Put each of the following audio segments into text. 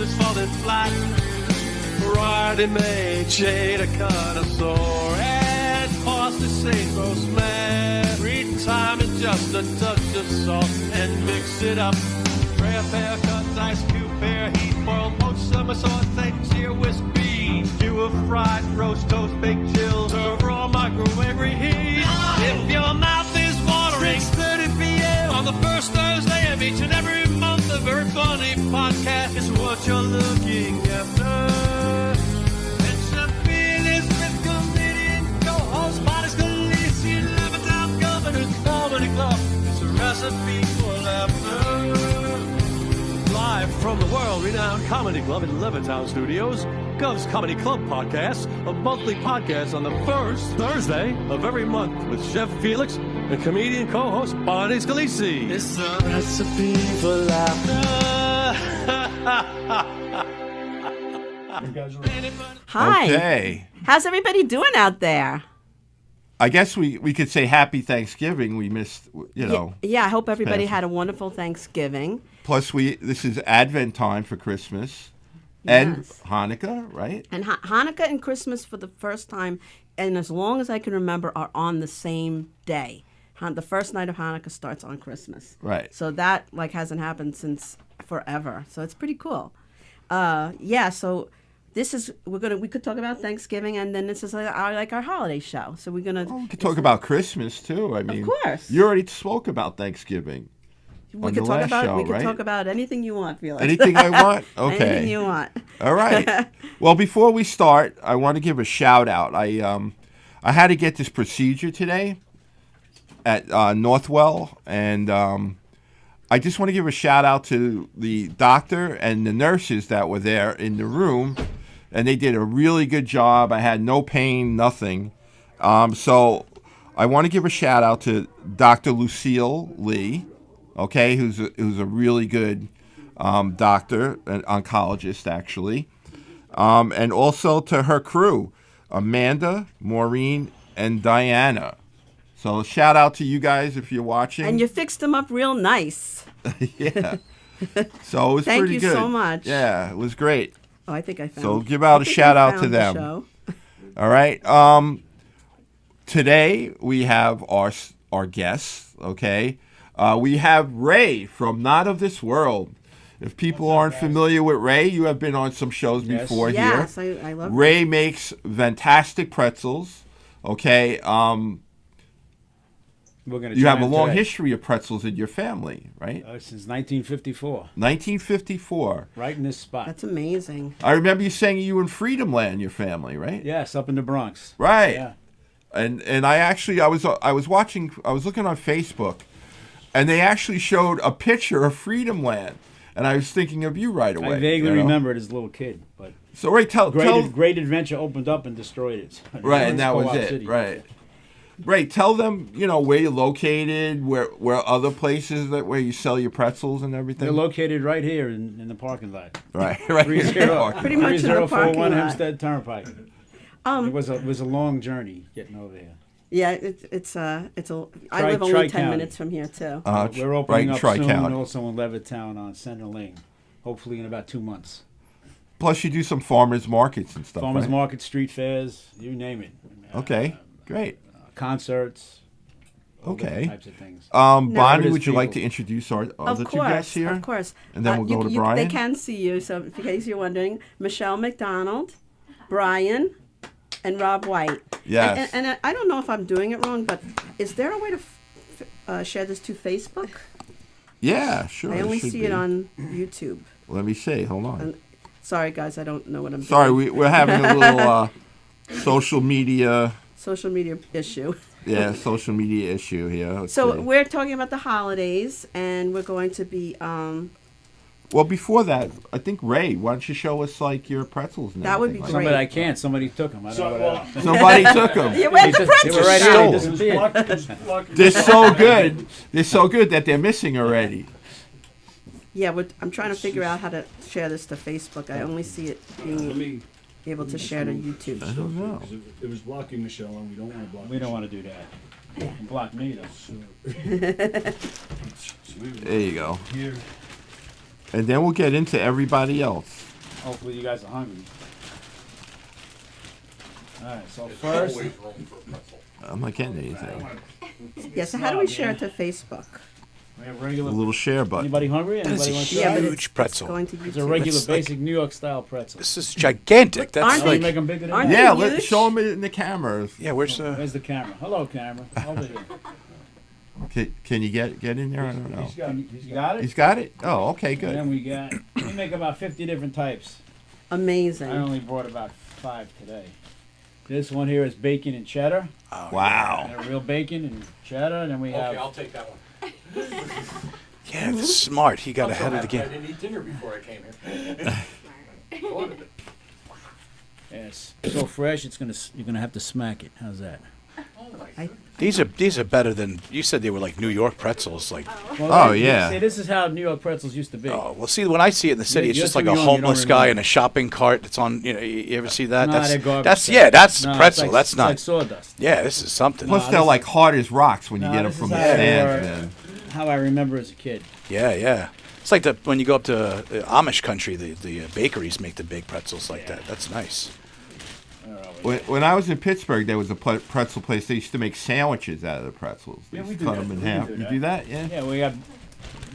is falling flat. Ready-made shade of connoisseur and parsley, sage, rosemary, thyme and just a touch of salt and mix it up. Rare pear cuts, ice cube, pear heat, boiled poached, summer saute, sear whisk beans, skewer fried, roast toast, baked chills, serve raw microwave reheat. If your mouth is watering, 6:30 p.m. on the first Thursday of each and every month, the Very Funny Podcast is what you're looking after. It's Chef Felix with comedian co-host Bonnie Scalisi, Levittown Governor's Comedy Club. It's a recipe for laughter. Live from the world-renowned Comedy Club in Levittown Studios, Gov's Comedy Club Podcast, a monthly podcast on the first Thursday of every month with Chef Felix and comedian co-host Bonnie Scalisi. It's a recipe for laughter. Hi. Okay. How's everybody doing out there? I guess we could say happy Thanksgiving. We missed, you know. Yeah, I hope everybody had a wonderful Thanksgiving. Plus, this is Advent time for Christmas and Hanukkah, right? And Hanukkah and Christmas for the first time, and as long as I can remember, are on the same day. The first night of Hanukkah starts on Christmas. Right. So that hasn't happened since forever. So it's pretty cool. So this is we could talk about Thanksgiving, and then this is our holiday show. So we're gonna. We could talk about Christmas too. I mean, of course. You already spoke about Thanksgiving. We could talk about anything you want, Felix. Anything I want? Okay. Anything you want. All right. Well, before we start, I want to give a shout out. I had to get this procedure today at Northwell, and I just want to give a shout out to the doctor and the nurses that were there in the room, and they did a really good job. I had no pain, nothing. So I want to give a shout out to Dr. Lucille Lee, okay, who's a really good doctor, an oncologist actually, and also to her crew, Amanda, Maureen, and Diana. So shout out to you guys if you're watching. And you fixed them up real nice. Yeah. So it was Thank pretty you good. so much. Yeah, it was great. Oh, I think I found. So give out a shout out to them. All right. Today we have our guests. Okay. We have Ray from Not of This World. If people aren't familiar with Ray, you have been on some shows before here. Yes, I love Ray makes fantastic pretzels. Okay. You have a long history of pretzels in your family, right? Since 1954. 1954. Right in this spot. That's amazing. I remember you saying you were in Freedom Land, your family, right? Yes, up in the Bronx. Right. Yeah. And I was looking on Facebook, and they actually showed a picture of Freedom Land, and I was thinking of you right away. I vaguely remember it as a little kid, but so Ray, Great Adventure opened up and destroyed it. Right, and that was it. City. Right. Ray, tell them, where you're located, where other places where you sell your pretzels and everything. They're located right here in the parking lot. Right. Pretty much in the parking lot. Hempstead Turnpike. It was a long journey getting over here. Yeah, it's I live only 10 minutes from here too. We're opening up soon, Tri-County. also in Levittown on Center Lane, hopefully in about 2 months. Plus, you do some farmers markets and stuff. Farmers right? market, street fairs, you name it. Okay, great. Concerts. Okay. Types of things. Bonnie, would you like to introduce our other two guests here? Of course. And then we'll go to Brian. They can see you, so in case you're wondering, Michele McDonald, Brian, and Rob White. Yes. And I don't know if I'm doing it wrong, but is there a way to share this to Facebook? Yeah, sure. I only see it on YouTube. Let me see. Hold on. Sorry, guys, I don't know what I'm doing. Sorry, we're having a little social media issue. Yeah, social media issue here. Let's so see. We're talking about the holidays, and we're going to be... well, before that, I think, Ray, why don't you show us, your pretzels and That would be everything? great. I can't. Somebody took them. I don't know what Somebody took them. Yeah, where's the pretzels? They were right here. They disappeared. They're so good. They're so good that they're missing already. Yeah, I'm trying to figure out how to share this to Facebook. I only see it being able to share to YouTube. I don't know. It was blocking Michele, and we don't want to block. We don't want to do that. Block me though. There you go. Here. And then we'll get into everybody else. Hopefully you guys are hungry. All right, so first, I'm not getting anything. Yeah, so how do we share it to Facebook? we have A regular. little share button. Anybody hungry? That is Anybody a want to huge try? but it's pretzel. going to It's a YouTube. regular, It's like- basic New York style pretzel. This is gigantic. That's Aren't Can you like, make them bigger than Aren't that? Yeah, Huge. let's show them it in the cameras. yeah. Where's the? Where's the camera? Hello, camera. Over here. Can you get in there? I don't know. You got it? He's got it? Oh, okay, And then good. we make about 50 different types. Amazing. I only brought about 5 today. This one here is bacon and cheddar. Wow. And real bacon and cheddar. And then we have. I'll take that one. Yeah, this is smart. He got ahead of the I game. didn't eat dinner before I came here. Ordered it. Yeah, it's so fresh. You're gonna have to smack it. How's that? These are better than you said. They were like New York pretzels. Like, Well, Oh, see, yeah. this is how New York pretzels used to be. oh well. See, when I see it in the city, it's You're just like too a young, you don't homeless guy remember. in a shopping cart. That's on. You ever see that? Nah, they're garbage that's bags. yeah. That's No, pretzel. It's like, that's it's not. like sawdust. Yeah, this is something. Plus, No, they're this like hard as rocks when you No, get them this from is the how they stand. were. Man. How I remember as a kid. Yeah, yeah. It's like when you go up to Amish country, the bakeries make the big pretzels like that. That's nice. When I was in Pittsburgh, there was a pretzel place. They used to make sandwiches out of the pretzels. They Yeah, used we to do cut that. them in We half. do You that. do that? Yeah. Yeah, we have.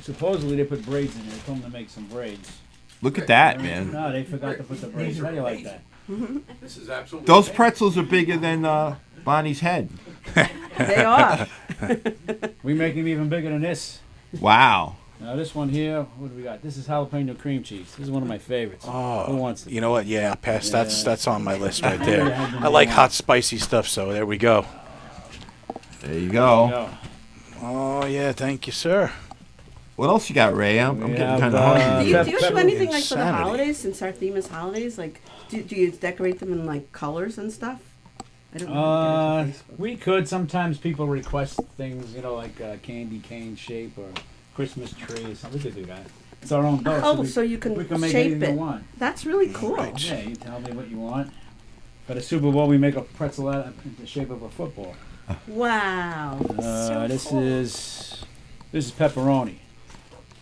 Supposedly they put braids in there. They told them to make some braids. Look at that, man. No, they forgot to put the braids. How do you like that? This is absolutely. Those pretzels are bigger than Bonnie's head. They are. We make them even bigger than this. Wow. Now this one here, what do we got? This is jalapeno cream cheese. This is one of my favorites. Who wants it? You know what? Yeah, I'll pass. Yeah. That's on my list right there. I like hot, spicy stuff. So there we go. There you go. No. Oh yeah, thank you, sir. What else you got, Ray? I'm We getting have, kind of Do hungry. you, Pep- do you do pepper anything like for the insanity. holidays, since our theme is holidays? Like, do you decorate them in like colors and stuff? I don't know. We could. Sometimes people request things, you know, like candy cane shape or Christmas tree or something. We could do that. It's our own dough. Oh, we, so you can we can make shape anything it. you want. That's really cool. Right. Yeah, you tell me what you want. For the Super Bowl, we make a pretzel out of in the shape of a football. Wow. This is pepperoni.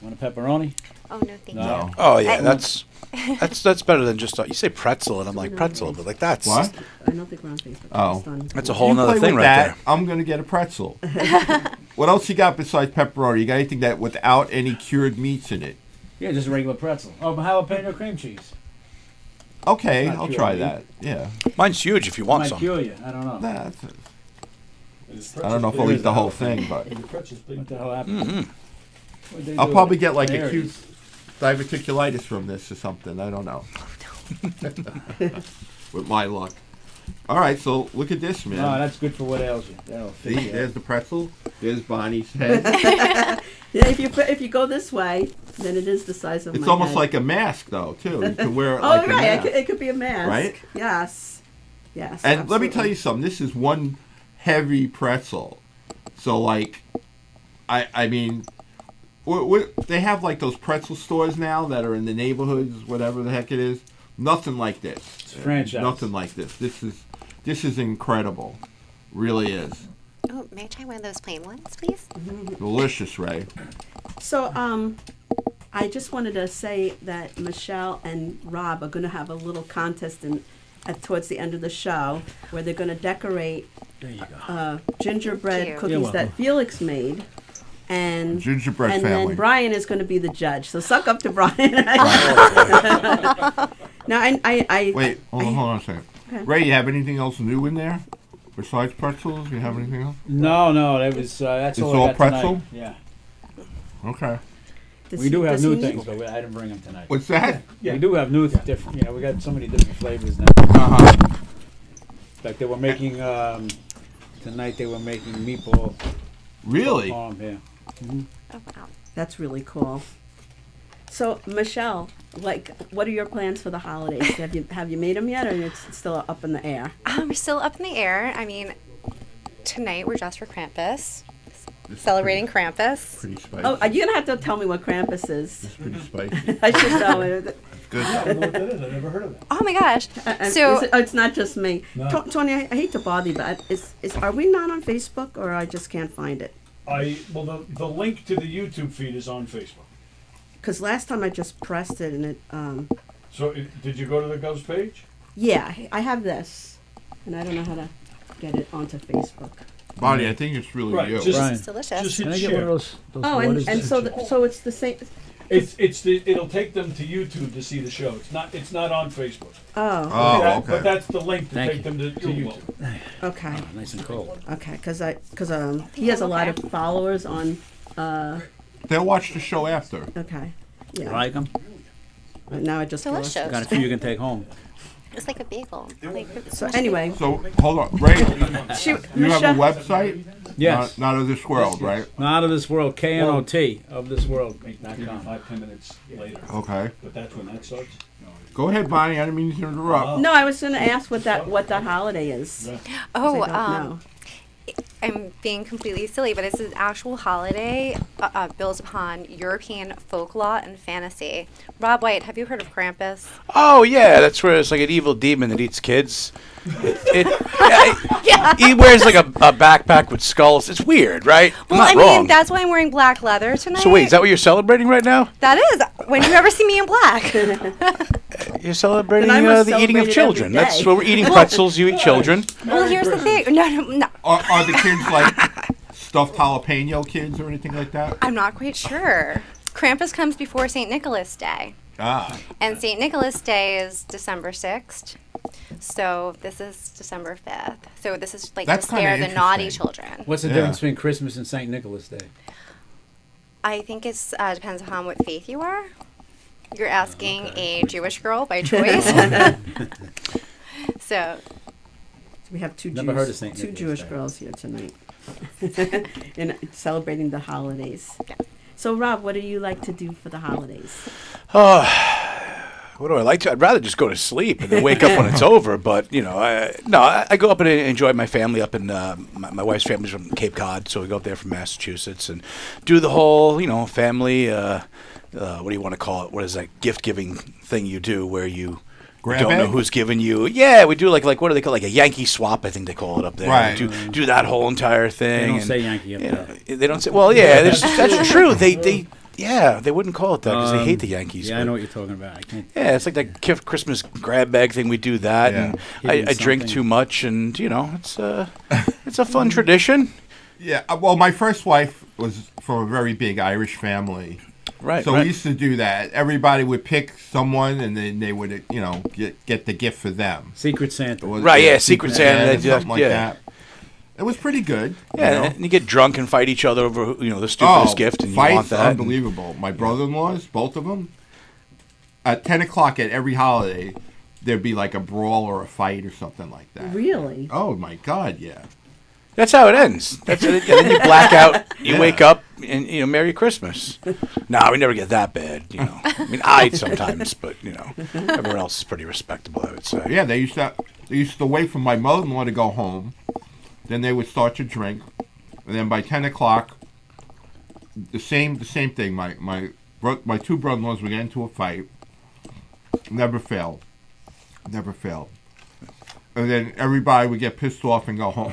Want a pepperoni? Oh, no, thank No. you. Oh yeah, I- that's better than just you say pretzel, and I'm like pretzel, but like that's What? I don't think we're on Facebook. Oh. Just on- that's a You whole nother play thing with right that, there. I'm gonna get a pretzel. What else you got besides pepperoni? You got anything that without any cured meats in it? Yeah, just a regular pretzel. Oh, but jalapeno cream cheese. Okay, Not I'll cured try meat. that. Yeah. Mine's huge if you want Might some. kill you. I don't know. Nah, I don't know if I'll eat the whole thing, but What the hell happened? Mm-hmm. What'd they I'll do? probably get like There a it cute is. diverticulitis from this or something. I don't know. With my luck. All right, so look at this, man. No, that's good for what ails you. That'll fix See, you. there's the pretzel. There's Bonnie's head. Yeah, if you go this way, then it is the size of It's my almost head. like a mask, though, too. You can wear it Oh, like a right. mask. It could be a mask. Right? Yes. Yes. And let me tell absolutely. you something. This is one heavy pretzel. So, like, I mean, they have, like, those pretzel stores now that are in the neighborhoods, whatever the heck it is. Nothing like this. It's franchise. Nothing like this. This is incredible. Really is. Oh, may I try one of those plain ones, please? Delicious, Ray. So, I just wanted to say that Michele and Rob are going to have a little contest towards the end of the show where they're going to decorate There you go. gingerbread Cute. cookies You're that welcome. Felix made. And Gingerbread and family. then Brian is going to be the judge. So suck up to Brian. Now, I Wait, hold on a second. Okay. Ray, you have anything else new in there? Besides pretzels, you have anything else? No, that was that's It's all I all got pretzel? tonight. Yeah, Okay. does we he- do have does new he- things, but I didn't bring them tonight. What's that? We do have new different. Yeah, we got so many different flavors now. Uh-huh. Like they were making tonight. They were making meatball Really? parm. Yeah. Oh, wow. That's really cool. So, Michele, like, what are your plans for the holidays? Have you made them yet, or it's still up in the air? We're still up in the air. I mean, tonight we're dressed for Krampus, celebrating Krampus. Pretty spicy. Oh, you're gonna have to tell me what Krampus is. It's pretty spicy. I should know it. Good. I don't know what that is. I've never heard of that. Oh my gosh. And So- it's not just me. No. Tony, I hate to bother you, but are we not on Facebook, or I just can't find it? The link to the YouTube feed is on Facebook. Because last time I just pressed it and So, did you go to the Gov's page? Yeah, I have this, and I don't know how to get it onto Facebook. Bonnie, I think it's really Right, you. just- Brian, It's delicious. Just hit can I get share. one of those Oh, waters? and so it's the same. It'll take them to YouTube to see the show. It's not on Facebook. Oh, Oh, But okay. that's the link to Thank take you. them to YouTube. okay, Nice and cold. okay, because he has a lot of followers on. They'll watch the show after. Okay, yeah. Like them? Now I just lost Delicious. it. Got a few you can take home. It's like a bagel. Like, So anyway, So hold on, Ray. she, You have a Michelle, website? Yes. Not of this world, right? Not of this world. KNOT of this world. Maybe 5-10 minutes later. Okay. But that's when that starts. Go ahead, Bonnie. I didn't mean to interrupt. no, I was going to ask what that holiday is. 'Cause oh, I don't know. I'm being completely silly, but it's an actual holiday built upon European folklore and fantasy. Rob White, have you heard of Krampus? Oh yeah, that's where it's like an evil demon that eats kids. He wears like a backpack with skulls. It's weird, right? Well, I'm I not mean, wrong. that's why I'm wearing black leather tonight. So wait, is that what you're celebrating right now? That is. When do you ever see me in black? You're celebrating Then I must the eating of celebrate it children. every That's day. what we're eating pretzels. You eat children. Well, here's the thing. No. Are the kids like stuffed jalapeno kids or anything like that? I'm not quite sure. Krampus comes before St. Nicholas Day. Ah. And St. Nicholas Day is December 6th. So this is December 5th. So this is like That's to scare kinda the naughty interesting. children. What's the Yeah. difference between Christmas and St. Nicholas Day? I think it depends upon what faith you are. You're asking a Jewish girl by choice. So We have two Never heard of Jews, Saint two Nicholas Jewish Day. girls here tonight, in celebrating the holidays. Yeah. So Rob, what do you like to do for the holidays? What do I like to? I'd rather just go to sleep and then wake up when it's over. But you know, I go up and enjoy my family up in my wife's family's from Cape Cod, so we go up there from Massachusetts and do the whole family. What do you want to call it? What is that gift giving thing you do where you Grab don't know bag? who's giving you? Yeah, we do like what do they call it? Like a Yankee swap? I think they call it up there. Right. Do that whole entire thing. They don't and, say Yankee up you there. know, they don't say. Well, yeah, that's true. They wouldn't call it that because they hate the Yankees. Yeah, but- I know what you're talking about. I can't. yeah, it's like that Christmas grab bag thing. We do that, Yeah. and Hidden I drink something. too much, and it's a fun tradition, Yeah. Well, my first wife was from a very big Irish family. right? So right. we used to do that. Everybody would pick someone, and then they would, get the gift for them. Secret Santa. It was- Right, yeah, Secret Santa, they do that, something like yeah. that. It was pretty good. Yeah, and you get drunk and fight each other over the stupidest gift, and you fights, want that. and- unbelievable. My brother-in-laws, both of them, at 10 o'clock at every holiday, there'd be like a brawl or a fight or something like that. Really? Oh my God, yeah. That's how it ends. That's it. And then you black out. You Yeah. wake up, and Merry Christmas. No, we never get that bad. I mean, I sometimes, but everyone else is pretty respectable, I would say. Yeah, they used to wait for my mother-in-law to go home. Then they would start to drink, and then by 10 o'clock, the same thing. My two brother-in-laws would get into a fight. Never failed. And then everybody would get pissed off and go home.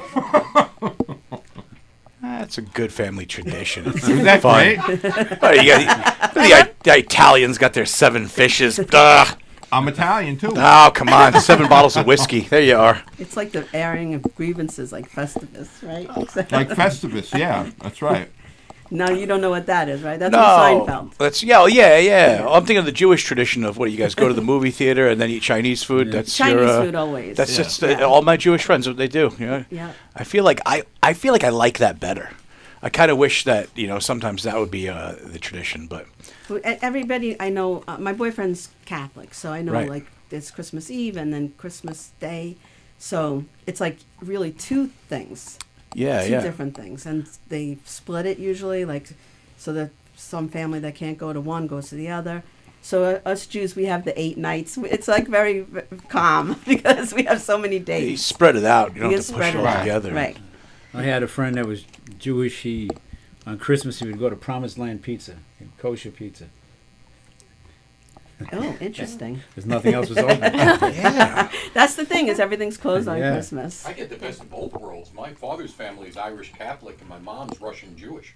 That's a good family tradition. It's Isn't that fun. great? Oh, the Italians got their 7 fishes. Ugh. I'm Italian too. Oh, come on. 7 bottles of whiskey. There you are. It's like the airing of grievances, like Festivus, right? Like Festivus, yeah, that's right. No, you don't know what that is, right? That's No. from Seinfeld. That's yeah. I'm thinking of the Jewish tradition of what you guys go to the movie theater and then eat Chinese food. Yeah. That's Chinese your, food always. That's Yeah. just Yeah. all my Jewish friends what they do. Yeah. I feel like I feel like I like that better. I kind of wish that sometimes that would be the tradition, but Everybody I know, my boyfriend's Catholic, so I know Right. like there's Christmas Eve and then Christmas Day. So it's like really two things. yeah, Two yeah. different things. And they split it usually, like, so that some family that can't go to one goes to the other. So us Jews, we have the 8 nights. It's like very calm because we have so many You days. spread it out. You don't You have to can push spread it it all out. together. Right. I had a friend that was Jewish. On Christmas, he would go to Promised Land Pizza, kosher pizza. Oh, interesting. Because nothing else was open. Yeah. That's the thing, is everything's closed on Yeah. Christmas. I get the best of both worlds. My father's family is Irish Catholic and my mom's Russian Jewish.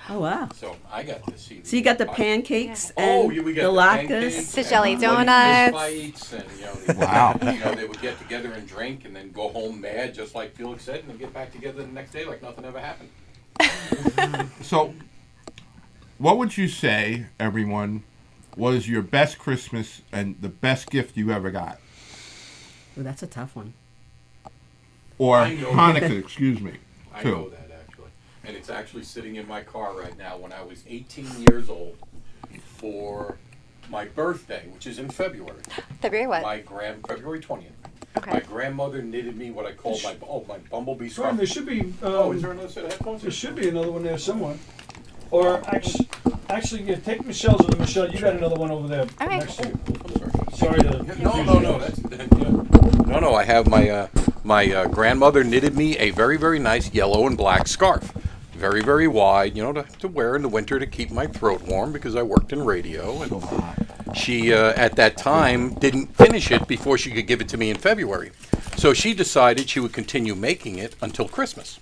Oh wow! So I got to see. So you got the pancakes Oh, and we the got latkes. pancakes The jelly and donuts. fights, and Wow. they would get together and drink, and then go home mad, just like Felix said, and then get back together the next day like nothing ever happened. So, what would you say, everyone, was your best Christmas and the best gift you ever got? Oh, that's a tough one. Or I know. Hanukkah, excuse me, I too. know that actually, and it's actually sitting in my car right now. When I was 18 years old, for my birthday, which is in February. February what? February 20th. Okay. My grandmother knitted me what I call my bumblebee scarf. Brian, there should be. Is there another set of headphones? There should be another one there somewhere. Or actually, yeah, take Michelle's with Michelle. You got another one over there All right. next to you. I'm Sorry to. No. I have my grandmother knitted me a very, very nice yellow and black scarf. Very, very wide, to wear in the winter to keep my throat warm because I worked in radio. And she, at that time, didn't finish it before she could give it to me in February. So she decided she would continue making it until Christmas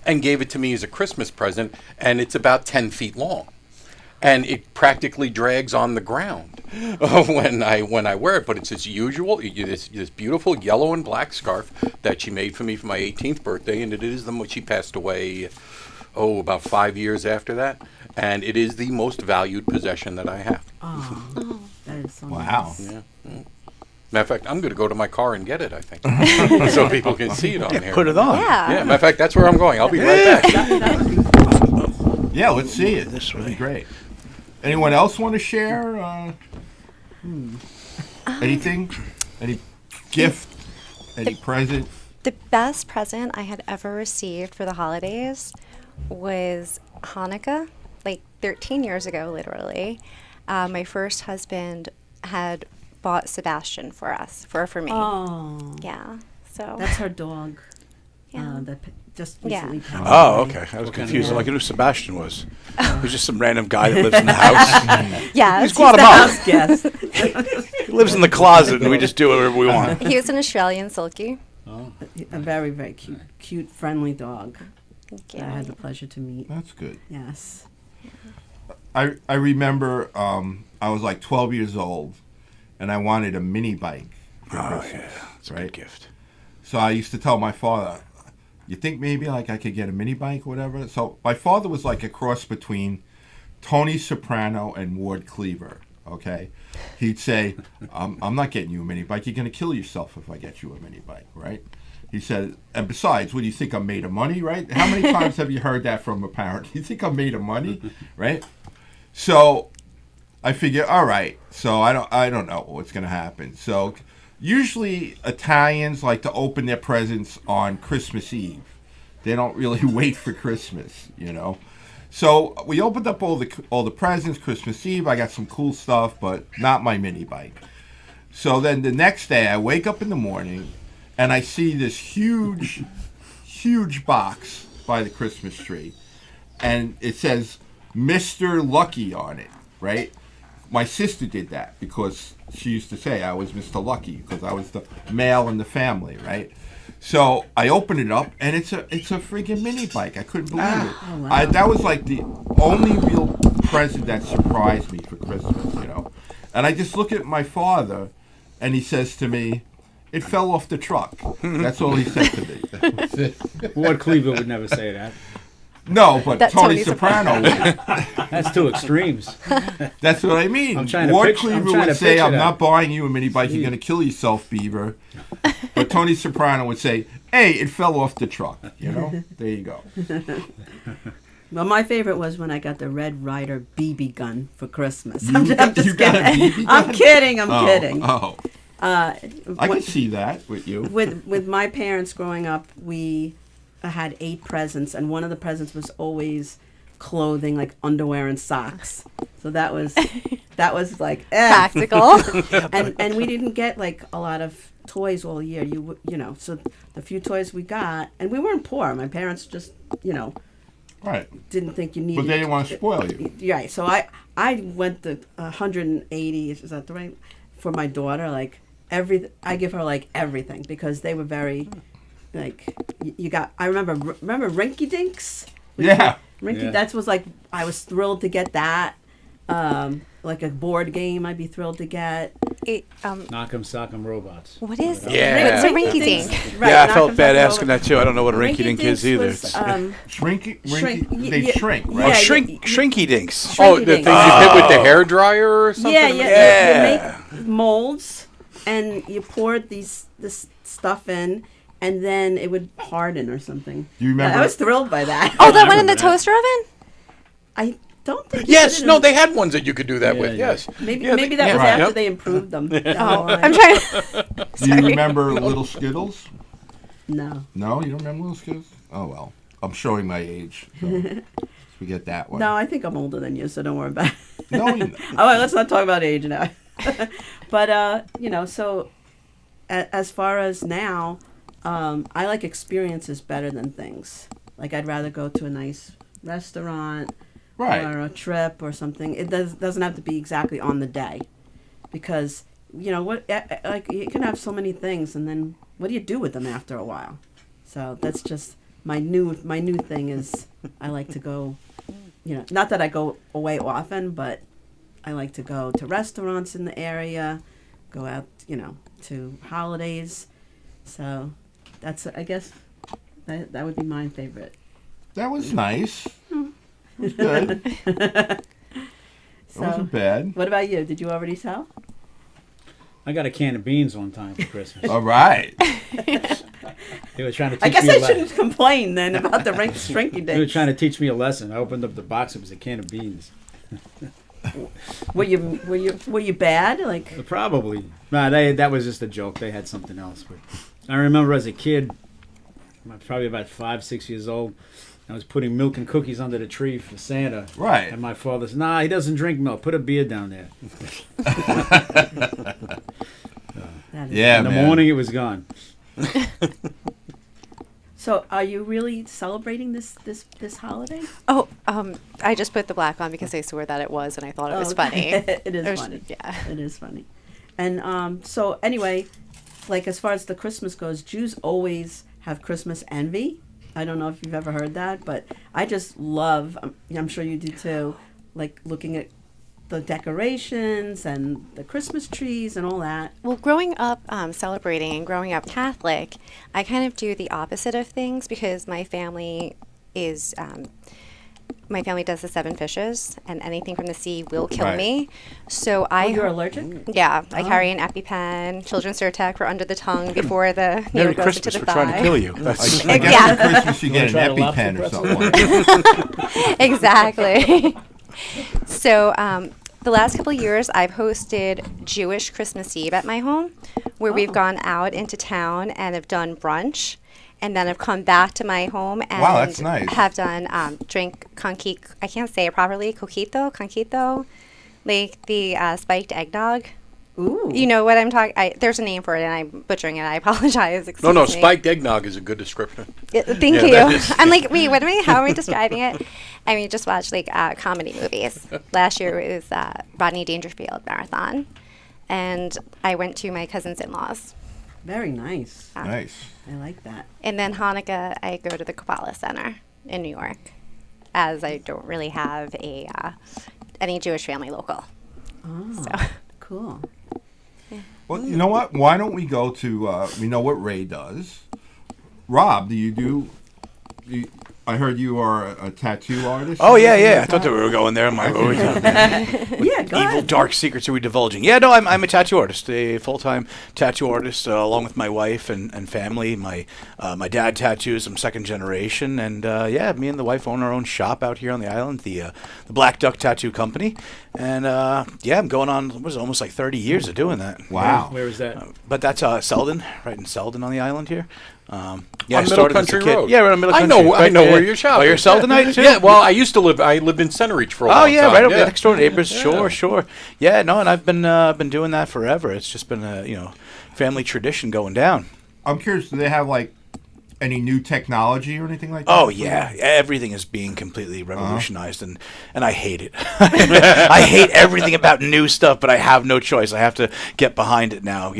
and gave it to me as a Christmas present, and it's about 10 feet long. And it practically drags on the ground when I wear it. But it's as usual, this beautiful yellow and black scarf that she made for me for my 18th birthday, and it is she passed away, about 5 years after that. And it is the most valued possession that I have. Oh, that is so Wow. nice. Yeah. Matter of fact, I'm going to go to my car and get it, I think, so people can see it on here. Put it on. Yeah. Yeah, matter of fact, that's where I'm going. I'll be right back. That would be Yeah, let's see it. This That'd be way. great. Anyone else want to share? Anything? Any gift? Any present? The best present I had ever received for the holidays was Hanukkah, like 13 years ago, literally. My first husband had bought Sebastian for us, for me. Oh, Yeah. So that's her dog. Yeah. That just Yeah. recently passed Oh, away. okay. I was kind of confused. dog? Like I knew Sebastian was. It was just some random guy that lives in the house. yeah, He's he- Guatemala. House guest. He lives in the closet, and we just do whatever we want. he was an Australian Silky. A very, very cute, friendly dog Thank that I had you. the pleasure to meet. That's good. Yes. I remember I was like 12 years old, and I wanted a mini bike for Oh, Christmas. yeah. It's a right? good gift. So I used to tell my father, you think maybe like I could get a mini bike or whatever? So my father was like a cross between Tony Soprano and Ward Cleaver, okay? He'd say, I'm not getting you a mini bike. You're going to kill yourself if I get you a mini bike, right? He said, and besides, what do you think, I'm made of money, right? How many times have you heard that from a parent? You think I'm made of money, right? So I figure, all right, so I don't know what's going to happen. So usually Italians like to open their presents on Christmas Eve. They don't really wait for Christmas, So we opened up all the presents Christmas Eve. I got some cool stuff, but not my mini bike. So then the next day I wake up in the morning and I see this huge box by the Christmas tree. And it says Mr. Lucky on it, right? My sister did that because she used to say I was Mr. Lucky because I was the male in the family, right? So I opened it up and it's a freaking mini bike. I couldn't believe it. Oh, wow. That was like the only real present that surprised me for Christmas, And I just look at my father and he says to me, "It fell off the truck." That's all he said to me. Ward Cleaver would never say that. No, but That Tony Tony Soprano would. That's two extremes. That's what I mean. I'm trying to Ward picture- I'm Cleaver trying would to say, picture "I'm that. not buying you a mini bike. You're going to kill yourself, Beaver." But Tony Soprano would say, "Hey, it fell off the truck." There you go. Well, my favorite was when I got the Red Ryder BB gun for Christmas. You got a BB I'm gun? kidding. I'm kidding. Oh, I When- can see that with you. with my parents growing up, we had 8 presents, and one of the presents was always clothing, like underwear and socks. So that was like Practical. and we didn't get like a lot of toys all year. So the few toys we got, and we weren't poor. My parents just Right. didn't think you needed. But they didn't want to spoil you. Right. So I went the 180. Is that the right for my daughter? Like I give her like everything because they were very like you got. I remember Rinky Dinks. Yeah. Rinky, that was like, I was thrilled to get that. Like a board game, I'd be thrilled to get. Knock'em Sock'em Robots. What is it? Yeah. What's a rinky dink? Right, Yeah, I felt Knock'em bad Sock'em asking that too. I don't know what a rinky dink is either. Was, They shrink, Oh, right? shrinky dinks. Oh, the things you hit with the hair dryer or something? Yeah. You make molds, and you pour this stuff in, and then it would harden or something. Do you remember? I was thrilled by that. Oh, that one in the toaster oven? I don't think. you Yes, did it no, in- they had ones that you could do that Yeah, with. yeah. Yes. Maybe Yeah, maybe that was right. after Yep. they improved them. I'm trying to. Do you remember Little Skittles? No. No, you don't remember Little Skittles? Oh well, I'm showing my age. So we get that one. No, I think I'm older than you, so don't worry about it. No, you All right, let's not talk about age now. But so as far as now, I like experiences better than things. Like I'd rather go to a nice restaurant right. or a trip or something. It doesn't have to be exactly on the day, because like you can have so many things, and then what do you do with them after a while? So that's just my new thing is I like to go. Not that I go away often, but I like to go to restaurants in the area, go out, to holidays. So that's, I guess, that would be my favorite. That was nice. It was good. It So, wasn't bad. what about you? Did you already sell? I got a can of beans one time for Christmas. All right. They were trying to teach I guess me a I lesson. shouldn't complain then about the shrinky They were dink. trying to teach me a lesson. I opened up the box. It was a can of beans. Were you bad? Like, Probably. No, that was just a joke. They had something else. But I remember as a kid, probably about 5, 6 years old, I was putting milk and cookies under the tree for Santa. Right. And my father said, "Nah, he doesn't drink milk. Put a beer down there." that is- Yeah, In the man. morning, it was gone. So, are you really celebrating this holiday? Oh, I just put the black on because I swore that it was, and I thought it was funny. It is It was- funny. Yeah. It is funny. And so anyway, like as far as the Christmas goes, Jews always have Christmas envy. I don't know if you've ever heard that, but I just love, I'm sure you do too, like looking at the decorations and the Christmas trees and all that. Well, growing up celebrating and growing up Catholic, I kind of do the opposite of things because my family is. My family does the 7 fishes, and anything from the sea will kill Right. me. So You're allergic? Yeah, I carry an EpiPen, children's Zyrtec for under the tongue before the Merry needle goes Christmas. into We're the trying to thigh. kill you. I That's, guess Yeah. for Christmas you get wanna an try the EpiPen or lobster something. Exactly. So the last couple of years, I've hosted Jewish Christmas Eve at my home, where we've gone out into town and have done brunch, and then have come back to my home and Wow, that's nice. have done drink conqui. I can't say it properly. Conquito, like the spiked eggnog. Ooh. You know what I'm talking? There's a name for it, and I'm butchering it. I apologize. No, Excuse me. spiked eggnog is a good description. Thank Yeah, you. that is- I'm like, wait, what am I? How am I describing it? I mean, just watch like comedy movies. Last year it was Rodney Dangerfield Marathon, and I went to my cousin's in-laws. Very nice. Nice. I like that. And then Hanukkah, I go to the Kabbalah Center in New York, as I don't really have any Jewish family local. Oh, So. cool. Well, you know what? Why don't we go to? We know what Ray does. Rob, do you do? I heard you are a tattoo artist. oh, yeah. I thought that we were going there. I'm like, oh, Yeah, go evil, ahead. dark secrets are we divulging? Yeah, no, I'm a tattoo artist, a full-time tattoo artist, along with my wife and family. My dad tattoos. I'm second generation, and yeah, me and the wife own our own shop out here on the island, the Black Duck Tattoo Company, and yeah, I'm going on almost like 30 years of doing that. Wow. Where was that? But that's Selden, right in Selden on the island here. Yeah, On I Middle started as a Country kid. Road. Yeah, right on Middle I Country. know right where there. your shop Oh, you're a is. Seldenite too? Yeah, well, I lived in Centereach for a long Oh time. yeah, right over yeah. next door neighbors. Sure. Yeah, no, and I've been doing that forever. It's just been a family tradition going down. I'm curious. Do they have like any new technology or anything like that? Oh yeah, everything is being completely revolutionized, and I hate it. I hate everything about new stuff, but I have no choice. I have to get behind it now.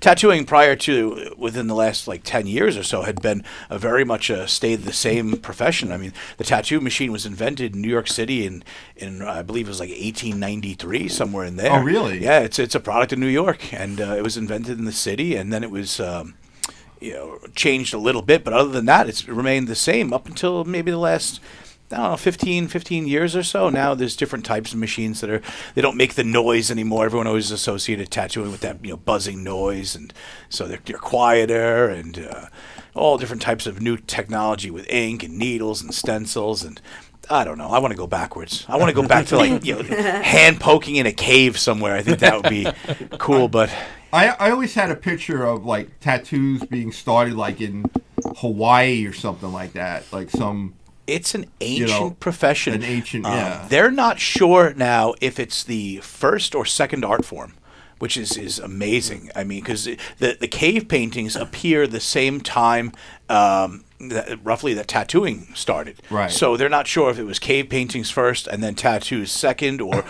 Tattooing prior to within the last 10 years or so had been a very much stayed the same profession. I mean, the tattoo machine was invented in New York City in I believe it was 1893, somewhere in there. Oh really? Yeah, it's a product of New York, and it was invented in the city, and then it was. Changed a little bit, but other than that, it's remained the same up until maybe the last, I don't know, 15 years or so. Now there's different types of machines they don't make the noise anymore. Everyone always associated tattooing with that, buzzing noise, and so they're quieter, and all different types of new technology with ink and needles and stencils, and I don't know. I want to go backwards. I want to go back to hand poking in a cave somewhere. I think that would be cool, but. I always had a picture of tattoos being started in Hawaii or something like that, It's an ancient profession. An ancient, yeah. They're not sure now if it's the first or second art form, which is amazing. I mean, because the cave paintings appear the same time. Roughly that tattooing started. Right. So they're not sure if it was cave paintings first and then tattoos second, or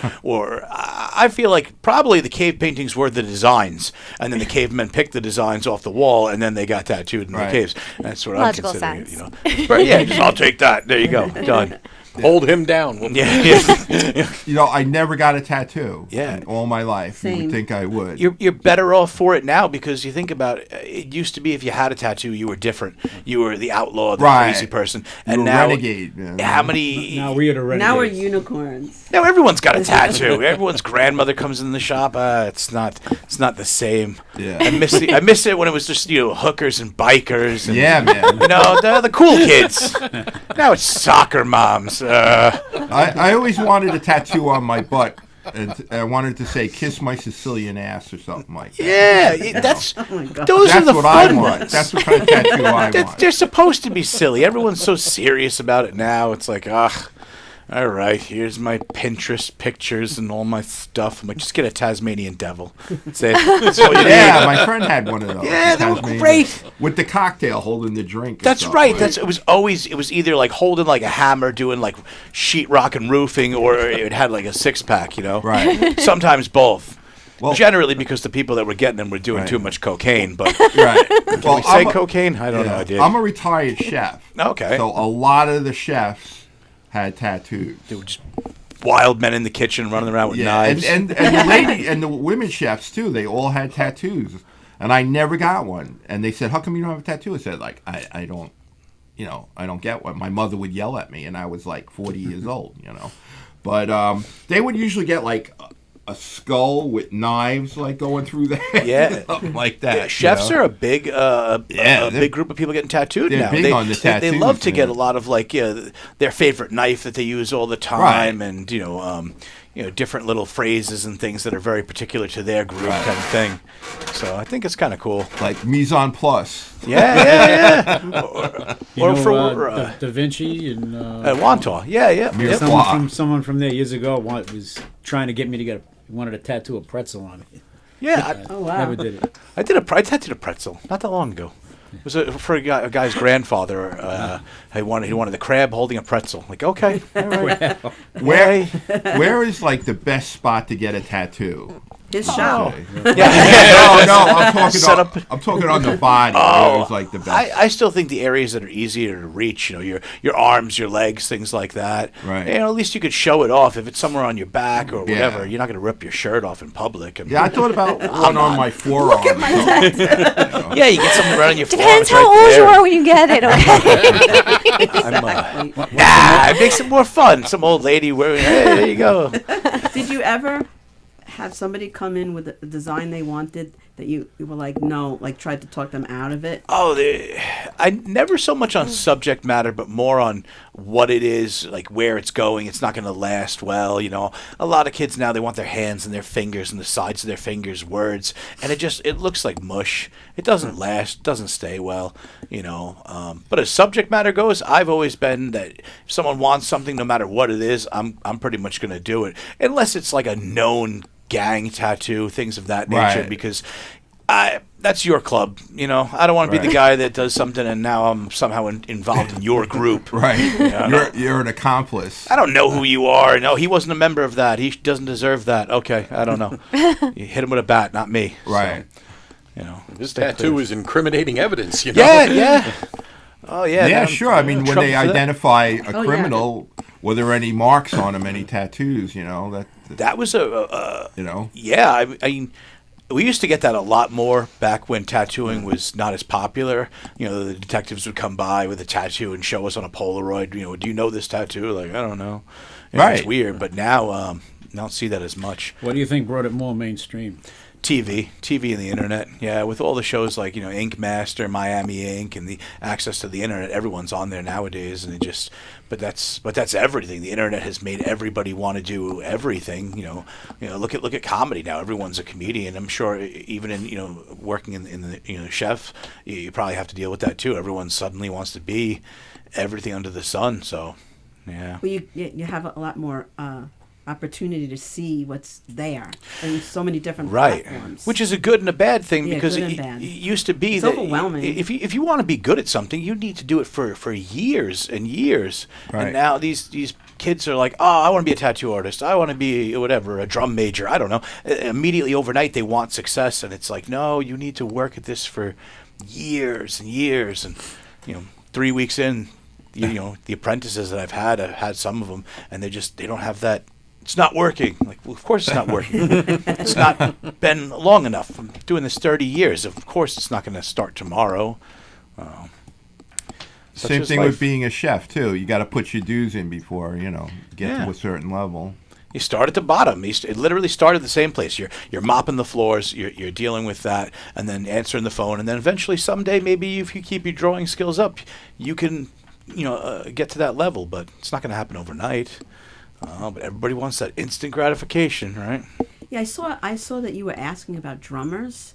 I feel like probably the cave paintings were the designs, and then the cavemen picked the designs off the wall, and then they got tattooed in the caves. That's what Logical I'm considering sense. it. But yeah, I'll take that. There you go. Done. Hold him down. Yeah. I never got a tattoo. Yeah. In all my life. You Same. would think I would. You're better off for it now, because you think about it. It used to be if you had a tattoo, you were different. You were the outlaw, the crazy person, You and were now renegade. Yeah. how many? Now we are the renegades. Now we're unicorns. Now everyone's got a tattoo. Everyone's grandmother comes in the shop. It's not the same. Yeah. I miss it when it was just hookers and bikers. And, Yeah, man. the cool kids. Now it's soccer moms. I always wanted a tattoo on my butt, and I wanted to say "kiss my Sicilian ass" or something like that. Yeah, that's Oh my God. those That's are the what fun I want. ones. That's what kind of tattoo I want. They're supposed to be silly. Everyone's so serious about it now. It's like, all right, here's my Pinterest pictures and all my stuff. I'm like, just get a Tasmanian devil. That's it. That's all you need. Yeah, my friend had one of those. Yeah, they were Tasmanian, great. with the cocktail holding the drink. and That's stuff, right. It was either holding a hammer, doing sheetrock and roofing, or it had a 6-pack. Right. Sometimes both. Well- Generally, because the people that were getting them were doing Right. too much cocaine. But Right. can we say cocaine? I don't know. I did. I'm a retired chef. Okay. So a lot of the chefs had tattoos. They were just wild men in the kitchen running around with Yeah, knives. and the lady and the women chefs too. They all had tattoos, and I never got one. And they said, "How come you don't have a tattoo?" I said, I don't, I don't get one. My mother would yell at me, and I was 40 years old, But they would usually get a skull with knives going through there. Yeah. Something like that. Yeah, chefs are a big, big group of people getting tattooed they're now. big on the They tattoos, love to get yeah. a lot of their favorite knife that they use all the time, and different little phrases and things that are very particular to their group, kind of thing. So I think it's kind of cool. like mise en place. Yeah. Or Da Vinci and Wantagh. Yeah. someone from there years ago was trying to get me to wanted to tattoo a pretzel on me. Yeah. Oh wow. Never did it. I tattooed a pretzel not that long ago. It was for a guy's grandfather. He wanted the crab holding a pretzel. Okay, all right. Where is the best spot to get a tattoo? His shop. I'm talking on the body. Where is the best? I still think the areas that are easier to reach, your arms, your legs, things like that. Right. At least you could show it off. If it's somewhere on your back or whatever, you're not going to rip your shirt off in public. Yeah, I thought about one on my forearm. Yeah, you get something right on your forearm. Depends it's how right old you there. are when you get it, okay? It makes it more fun. Some old lady wearing, hey, there you go. Did you ever have somebody come in with a design they wanted that you were no, tried to talk them out of it? Oh, I never so much on subject matter, but more on what it is, where it's going. It's not going to last well. A lot of kids now, they want their hands and their fingers and the sides of their fingers words, and it looks like mush. It doesn't last, doesn't stay well, But as subject matter goes, I've always been that if someone wants something, no matter what it is, I'm pretty much going to do it, unless it's a known gang tattoo, things of that nature, Right. because That's your club, you know. I don't want to be the guy that does something and now I'm somehow involved in your group. Right. You know? You're an accomplice. I don't know who you are. No, he wasn't a member of that. He doesn't deserve that. Okay, I don't know. You hit him with a bat, not me. Right. So, you know, This stay tattoo clear. is incriminating evidence, you know? Yeah. Oh yeah. Yeah, man, sure. I mean, when trouble they for that. identify a yeah. criminal, were there any marks on him, any tattoos? You know That was you know. Yeah, I mean, we used to get that a lot more back when tattooing was not as popular. You know, the detectives would come by with a tattoo and show us on a Polaroid. You know, do you know this tattoo? Like, I don't know. You know, Right. It's weird, but now I don't see that as much. What do you think brought it more mainstream? TV and the internet. Yeah, with all the shows like, you know, Ink Master, Miami Ink, and the access to the internet, everyone's on there nowadays, and but that's everything. The internet has made everybody want to do everything. You know, look at comedy now. Everyone's a comedian. I'm sure even in, you know, working in the, you know, chef, you probably have to deal with that too. Everyone suddenly wants to be everything under the sun. So, yeah. Well, you have a lot more opportunity to see what's there in so many different platforms. Which is a good and a bad thing, Yeah, because good it, and bad. it used to be It's that overwhelming. if you want to be good at something, you need to do it for years and years. Right. And now these kids are like, oh, I want to be a tattoo artist. I want to be whatever, a drum major. I don't know. Immediately overnight they want success, and it's like, no, you need to work at this for years and years. And 3 weeks in, you know, the apprentices that I've had some of them, and they don't have that. It's not working. Like, well, of course it's not working. It's not been long enough. I'm doing this 30 years. Of course it's not going to start tomorrow. Same thing with being a chef too. You got to put your dues in before get to a certain level. You start at the bottom. It literally started at the same place. You're mopping the floors. You're dealing with that, and then answering the phone, and then eventually someday maybe if you keep your drawing skills up, you can get to that level. But it's not going to happen overnight. But everybody wants that instant gratification, right? Yeah, I saw that you were asking about drummers.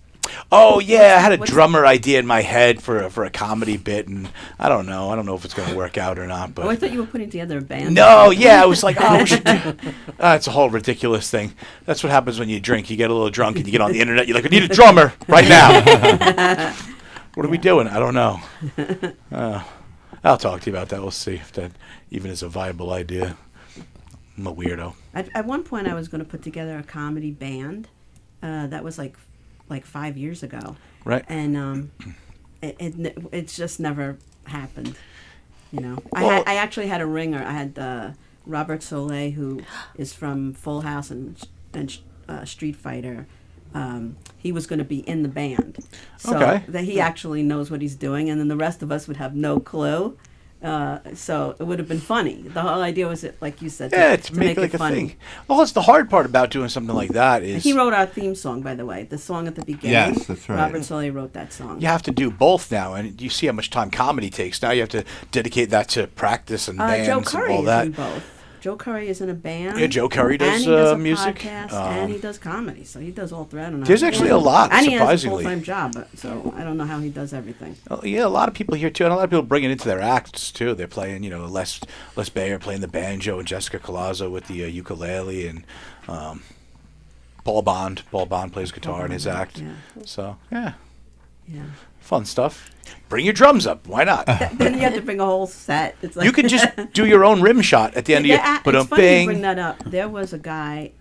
Oh yeah, I had a What's- drummer idea in my head for a comedy bit, and I don't know if it's going to work out or not. But Oh, I thought you were putting together a band. no, yeah, I was like, oh, we should do. It's a whole ridiculous thing. That's what happens when you drink. You get a little drunk and you get on the internet. You're like, I need a drummer right now. What are we doing? I don't know. I'll talk to you about that. We'll see if that even is a viable idea. I'm a weirdo. At one point, I was going to put together a comedy band. That was like 5 years ago. Right. And it's just never happened. Well- I actually had a ringer. I had Robert Soleil, who is from Full House and Street Fighter. He was going to be in the band, so Okay. that he actually knows what he's doing, and then the rest of us would have no clue. So it would have been funny. The whole idea was, like you said, To make like it a funny. thing. Well, that's the hard part about doing something like that is He wrote our theme song, by the way. The song at the beginning. Yes, that's right. Robert Soleil wrote that song. you have to do both now, and you see how much time comedy takes. Now you have to dedicate that to practice and bands Joe and Curry all is that. in both. Joe Curry is in a band. Yeah, Joe Curry does, and he does a music. podcast, and he does comedy. So he does all three. I don't know. There's actually a lot, and he has a surprisingly. full-time job. So I don't know how he does everything. Oh, yeah, a lot of people here too, and a lot of people bring it into their acts too. They're playing, Les Bayer playing the banjo, and Jessica Colazzo with the ukulele, and Paul Bond. Paul Bond plays guitar in his act. Yeah. So yeah, Yeah. fun stuff. Bring your drums up. Why not? Then you have to bring a whole set. It's like You could just do your own rim shot at the end of your. But it's funny you bring bing. that up. There was a guy.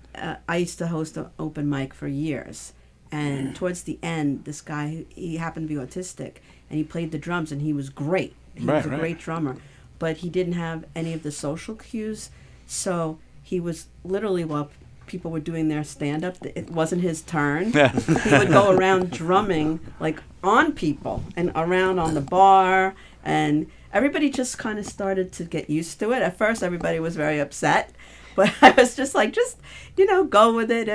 I used to host an open mic for years, and towards the end, this guy, he happened to be autistic, and he played the drums, and he was great. He was a Right. great drummer, but he didn't have any of the social cues, so he was literally, while people were doing their stand-up, it wasn't his turn. He would go around drumming like on people and around on the bar, and everybody just kind of started to get used to it. At first, everybody was very upset, but I was just like, go with it.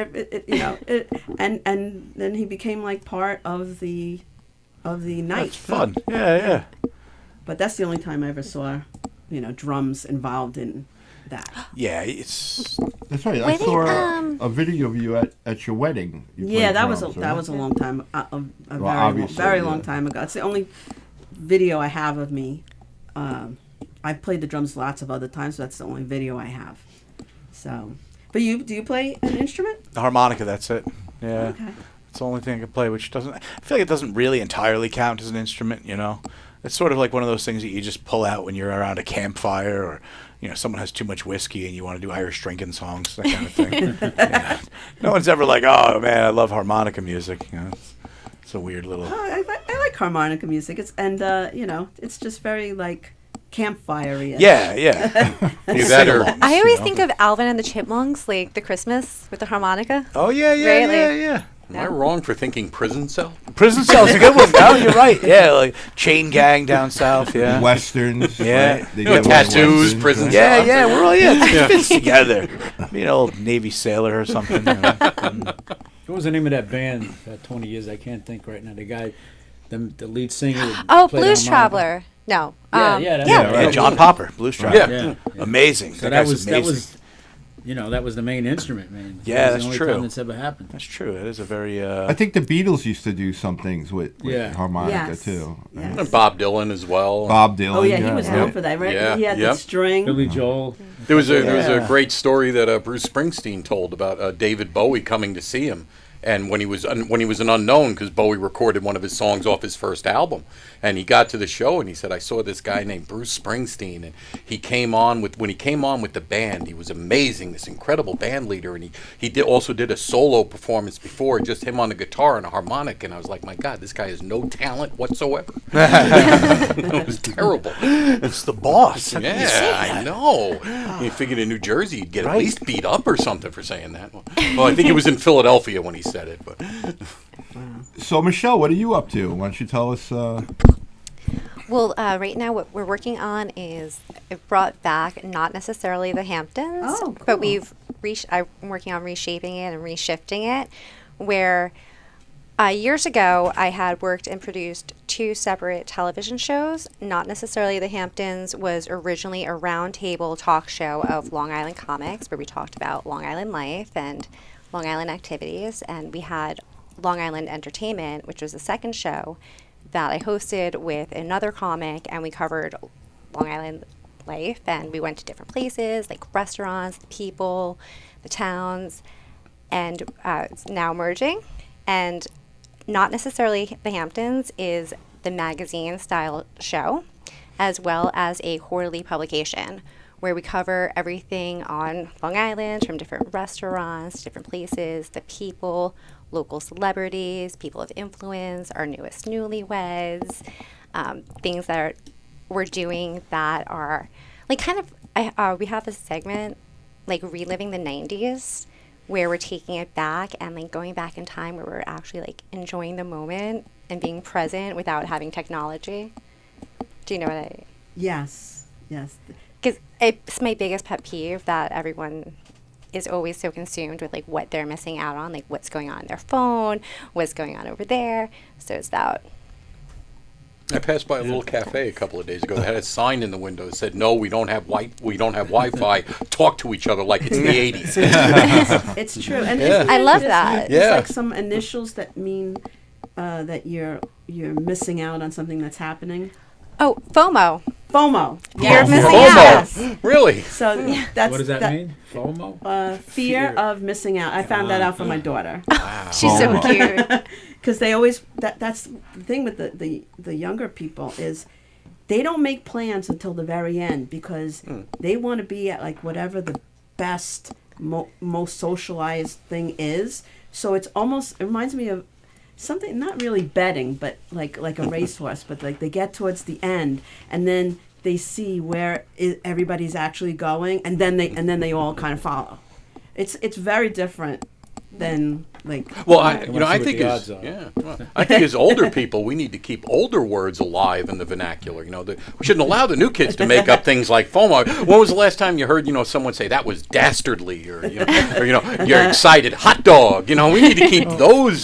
And then he became like part of the night. That's fun. Yeah. But that's the only time I ever saw, drums involved in that. Yeah, it's. That's right. I Wait, saw a video of you at your wedding. You Yeah, played that was drums, that right? was a long time, a very obviously, very yeah. long time ago. It's the only video I have of me. I played the drums lots of other times, so that's the only video I have. So, but do you play an instrument? The harmonica, that's it. Yeah. Okay. It's the only thing I can play, which doesn't. I feel like it doesn't really entirely count as an instrument. You know, it's sort of like one of those things that you just pull out when you're around a campfire, or someone has too much whiskey and you want to do Irish drinking songs, that kind of thing. No one's ever like, oh man, I love harmonica music. It's a weird little. I like harmonica music. It's just very like campfire-y. Yeah. I always think of Alvin and the Chipmunks, like the Christmas with the harmonica. Oh yeah. Am I wrong for thinking prison cell? Prison Cell's a good one. No, you're right. Yeah, like Chain Gang down south. Yeah. Westerns. Yeah. Right? They You know, do a lot of tattoos, westerns, prison right? cell. Yeah, we're all it fits together. Be an old Navy sailor or something. What was the name of that band? 20 years, I can't think right now. The guy, the lead singer. that Oh, played Blues harmonica. Traveler. No. Yeah, that's yeah. right. Yeah, John Popper, Blues Traveler. Yeah. Amazing. So that guy's was amazing. that was the main instrument, man. Yeah, That was that's the only true. time that's ever happened. That's true. It is a very. I think the Beatles used to do some things with Yeah. harmonica Yes. too. Yes. And Bob Dylan as well. Bob Dylan. Oh yeah, he was known for that, right? Yeah, He had yep. the string. Billy Joel. There was a great story that Bruce Springsteen told about David Bowie coming to see him, and when he was an unknown, because Bowie recorded one of his songs off his first album, and he got to the show and he said, I saw this guy named Bruce Springsteen, and when he came on with the band, he was amazing, this incredible band leader, and he also did a solo performance before, just him on the guitar and a harmonic, and I was like, my God, this guy has no talent whatsoever. It was terrible. It's the boss. How can you say Yeah, that? I know. You figured in New Jersey you'd get at Right. least beat up or something for saying that. Well, I think it was in Philadelphia when he said it. But So Michelle, what are you up to? Why don't you tell us? Well, right now what we're working on is it brought back not necessarily the Hamptons, Oh, but cool. I'm working on reshaping it and reshifting it, where years ago I had worked and produced 2 separate television shows. Not necessarily the Hamptons was originally a roundtable talk show of Long Island comics where we talked about Long Island life and Long Island activities, and we had Long Island Entertainment, which was the second show that I hosted with another comic, and we covered Long Island life, and we went to different places like restaurants, the people, the towns, and it's now merging. And not necessarily the Hamptons is the magazine style show, as well as a quarterly publication where we cover everything on Long Island, from different restaurants, different places, the people, local celebrities, people of influence, our newest newlyweds, things that we're doing that are like kind of, we have a segment like reliving the 90s where we're taking it back and like going back in time where we're actually like enjoying the moment and being present without having technology. Do you know what I... Yes. Because it's my biggest pet peeve that everyone is always so consumed with like what they're missing out on, like what's going on their phone, what's going on over there. So it's that. I passed by a little cafe a couple of days ago that had a sign in the window that said, "No, we don't have Wi-Fi. Talk to each other like it's the '80s." It's true. And I love that. It's Yeah. like some initials that mean that you're missing out on something that's happening. Oh, FOMO. FOMO. Fear of missing FOMO. out. Really? So that's What does that mean? FOMO? Fear of missing out. I found that out from my daughter. She's so cute. Because they always that's the thing with the younger people is they don't make plans until the very end because they want to be at like whatever the best most socialized thing is. So it reminds me of something, not really betting, but like a racehorse, but like they get towards the end and then they see where everybody's actually going and then they all kind of follow. It's very different than like. Well, I I wanna see think what as the odds are. I think as older people, we need to keep older words alive in the vernacular. We shouldn't allow the new kids to make up things like FOMO. When was the last time you heard someone say that was dastardly, or you're excited, hot dog? We need to keep those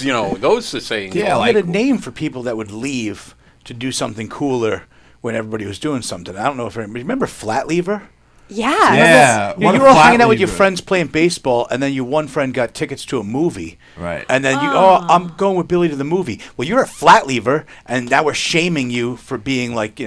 saying. Yeah, like- like a name for people that would leave to do something cooler when everybody was doing something. I don't know if remember Flat Lever? Yeah. Yeah, You what a were all flat hanging out with your lever. friends playing baseball, and then your one friend got tickets to a movie. Right. And then I'm going with Billy to the movie. Well, you're a flat lever, and now we're shaming you for being like,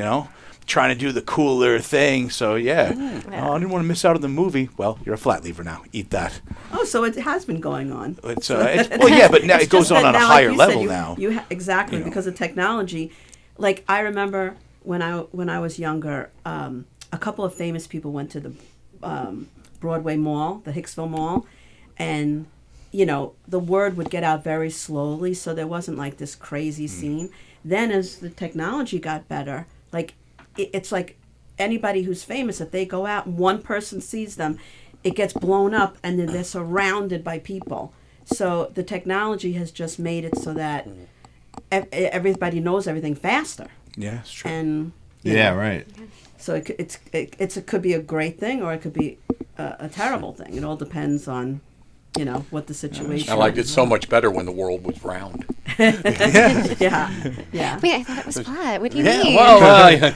trying to do the cooler thing. So yeah, Yeah. oh, I didn't want to miss out on the movie. Well, you're a flat lever now. Eat that. Oh, so it has been going on. It's well, yeah, but now It's it goes just on that a now, higher like you said, level you- now. Exactly, You know. because of technology. Like I remember when I was younger, a couple of famous people went to the Broadway Mall, the Hicksville Mall, and the word would get out very slowly, so there wasn't like this crazy scene. Then as the technology got better, like it's like anybody who's famous, if they go out and one person sees them, it gets blown up and then they're surrounded by people. So the technology has just made it so that everybody knows everything faster. Yeah, it's true. And Yeah, right. so it could be a great thing or it could be a terrible thing. It all depends on what the situation. I liked it so much better when the world was round. Yeah. Wait, I thought it was flat. What do you Yeah, mean? well, I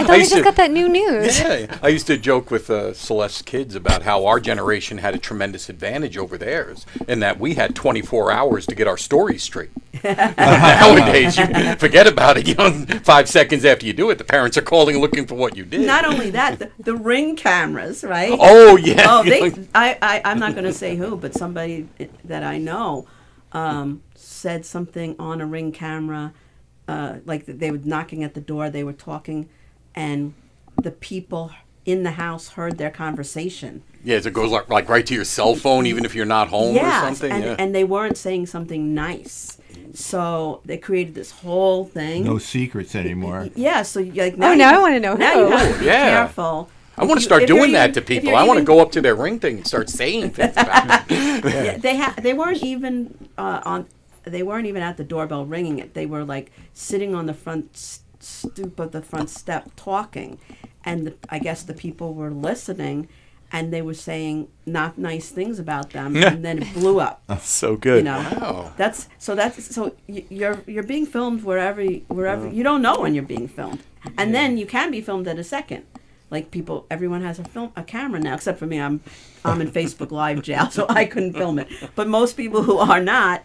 thought we used just to- got that new news. Yeah, I used to joke with Celeste's kids about how our generation had a tremendous advantage over theirs, in that we had 24 hours to get our stories straight. Nowadays, you forget about it. 5 seconds after you do it, the parents are calling looking for what you did. Not only that, the Ring cameras, right? Oh yeah. Oh, I'm not going to say who, but somebody that I know said something on a Ring camera, like they were knocking at the door, they were talking, and the people in the house heard their conversation. Yeah, so it goes like right to your cell phone, even if you're not home or something. And they weren't saying something nice. So they created this whole thing. No secrets anymore. Yeah, so like Now I want to know now who. you have to be Yeah. careful. I want to If start you're doing that even- to if people. you're I want to even- go up to their Ring thing and start saying things about it. Yeah, they weren't even they weren't even at the doorbell ringing it. They were like sitting on the front stoop of the front step talking, and I guess the people were listening, and they were saying not nice things about them, and then it blew up. So good. Wow. You're being filmed wherever you don't know when you're being filmed, and then you can be filmed at a second. Like everyone has a camera now, except for me. I'm in Facebook Live jail, so I couldn't film it. But most people who are not,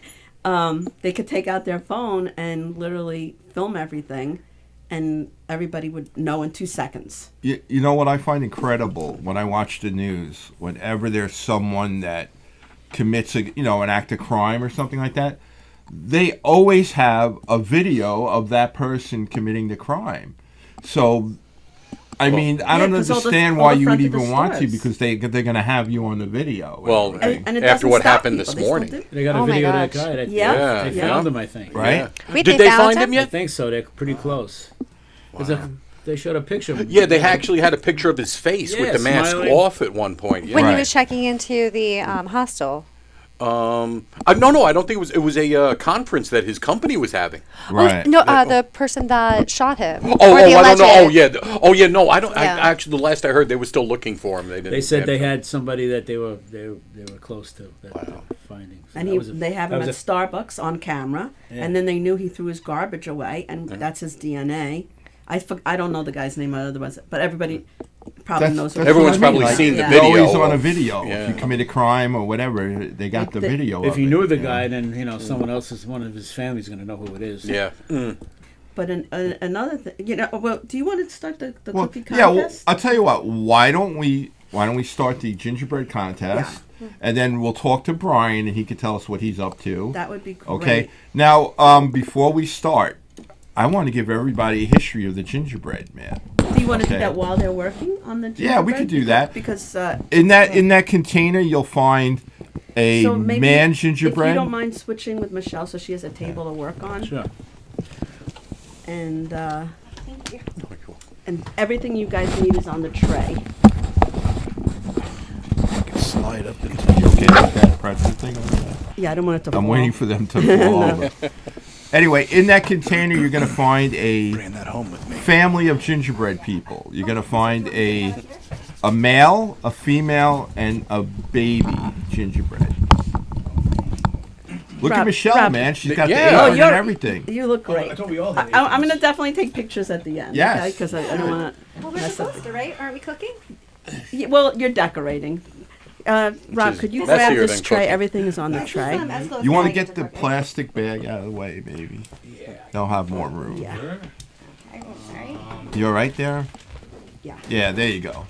they could take out their phone and literally film everything, and everybody would know in 2 seconds. You know what I find incredible when I watch the news? Whenever there's someone that commits an act of crime or something like that, they always have a video of that person committing the crime. So, I mean, I don't 'cause all understand the why you would front of the even want to, stores. because they're going to have you on the video. Well, right? And it after doesn't what stop happened people. this They still morning. do. They got a Oh my video of that gosh. guy. That, Yeah. They Yeah. found him, I think. Right? Yeah. Wait, Did they they found find him? him I yet? think so. They're pretty close. They showed a picture of him. Yeah, they actually had a picture of his face with Yeah, the mask smiling. off at one point. Yeah. When he Right. was checking into the hostel. No, I don't think it was a conference that his company was having. Right. No, the person that shot him. Oh, or the I don't know. Oh, alleged- yeah. No, I don't. Yeah. Actually, the last I heard, they were still looking for him. They said they had somebody that they were close to that they were finding. So And that they have that him was at Starbucks on camera, Yeah. and then they knew he threw his garbage away, and that's his DNA. I don't know the guy's name otherwise, but everybody probably knows. That's Everyone's what I mean. probably seen the Yeah. They're video. always on a of- video. Yeah. If you commit a crime or whatever, they got Like the the- video. If of you it, knew the you guy, know. then someone else is one of his family's going to know who it is. Yeah. But another thing, well, do you want to start the Well, cookie yeah. Well, contest? I'll tell you what. Why don't we start the gingerbread contest, and then we'll talk to Brian, and he could tell us what he's up to. That would be great. Okay. Now, before we start, I want to give everybody a history of the gingerbread man. Do you want to do Okay. that while they're working on the gingerbread? Yeah, we could do that. Because In that container, you'll find a so maybe man if gingerbread. you don't mind switching with Michelle, so she has a table to work on, Sure. and and everything you guys need is on the tray. Slide up into You okay with that pretzel thing over there? Yeah, I don't want it to. I'm fall. waiting for them to fall over. Anyway, in that container, you're going to find a bringing that home with me. family of gingerbread people. You're going to find a male, a female, and a baby gingerbread. Look at Rob- Michelle, Rob. man. She's got Yeah. the Oh, apron you're- and everything. You look great. I thought we all had I'm going to definitely take pictures at the end. Yes. Okay? Because I don't want Well, to we're mess up. supposed to, right? Aren't we cooking? Yeah, well, you're decorating. Rob, is could you messier grab this than tray? cooking. Everything is on the tray. You want to get the plastic bag out of the way, baby. They'll have more room. Yeah. You're right there? Yeah. Yeah, there you go.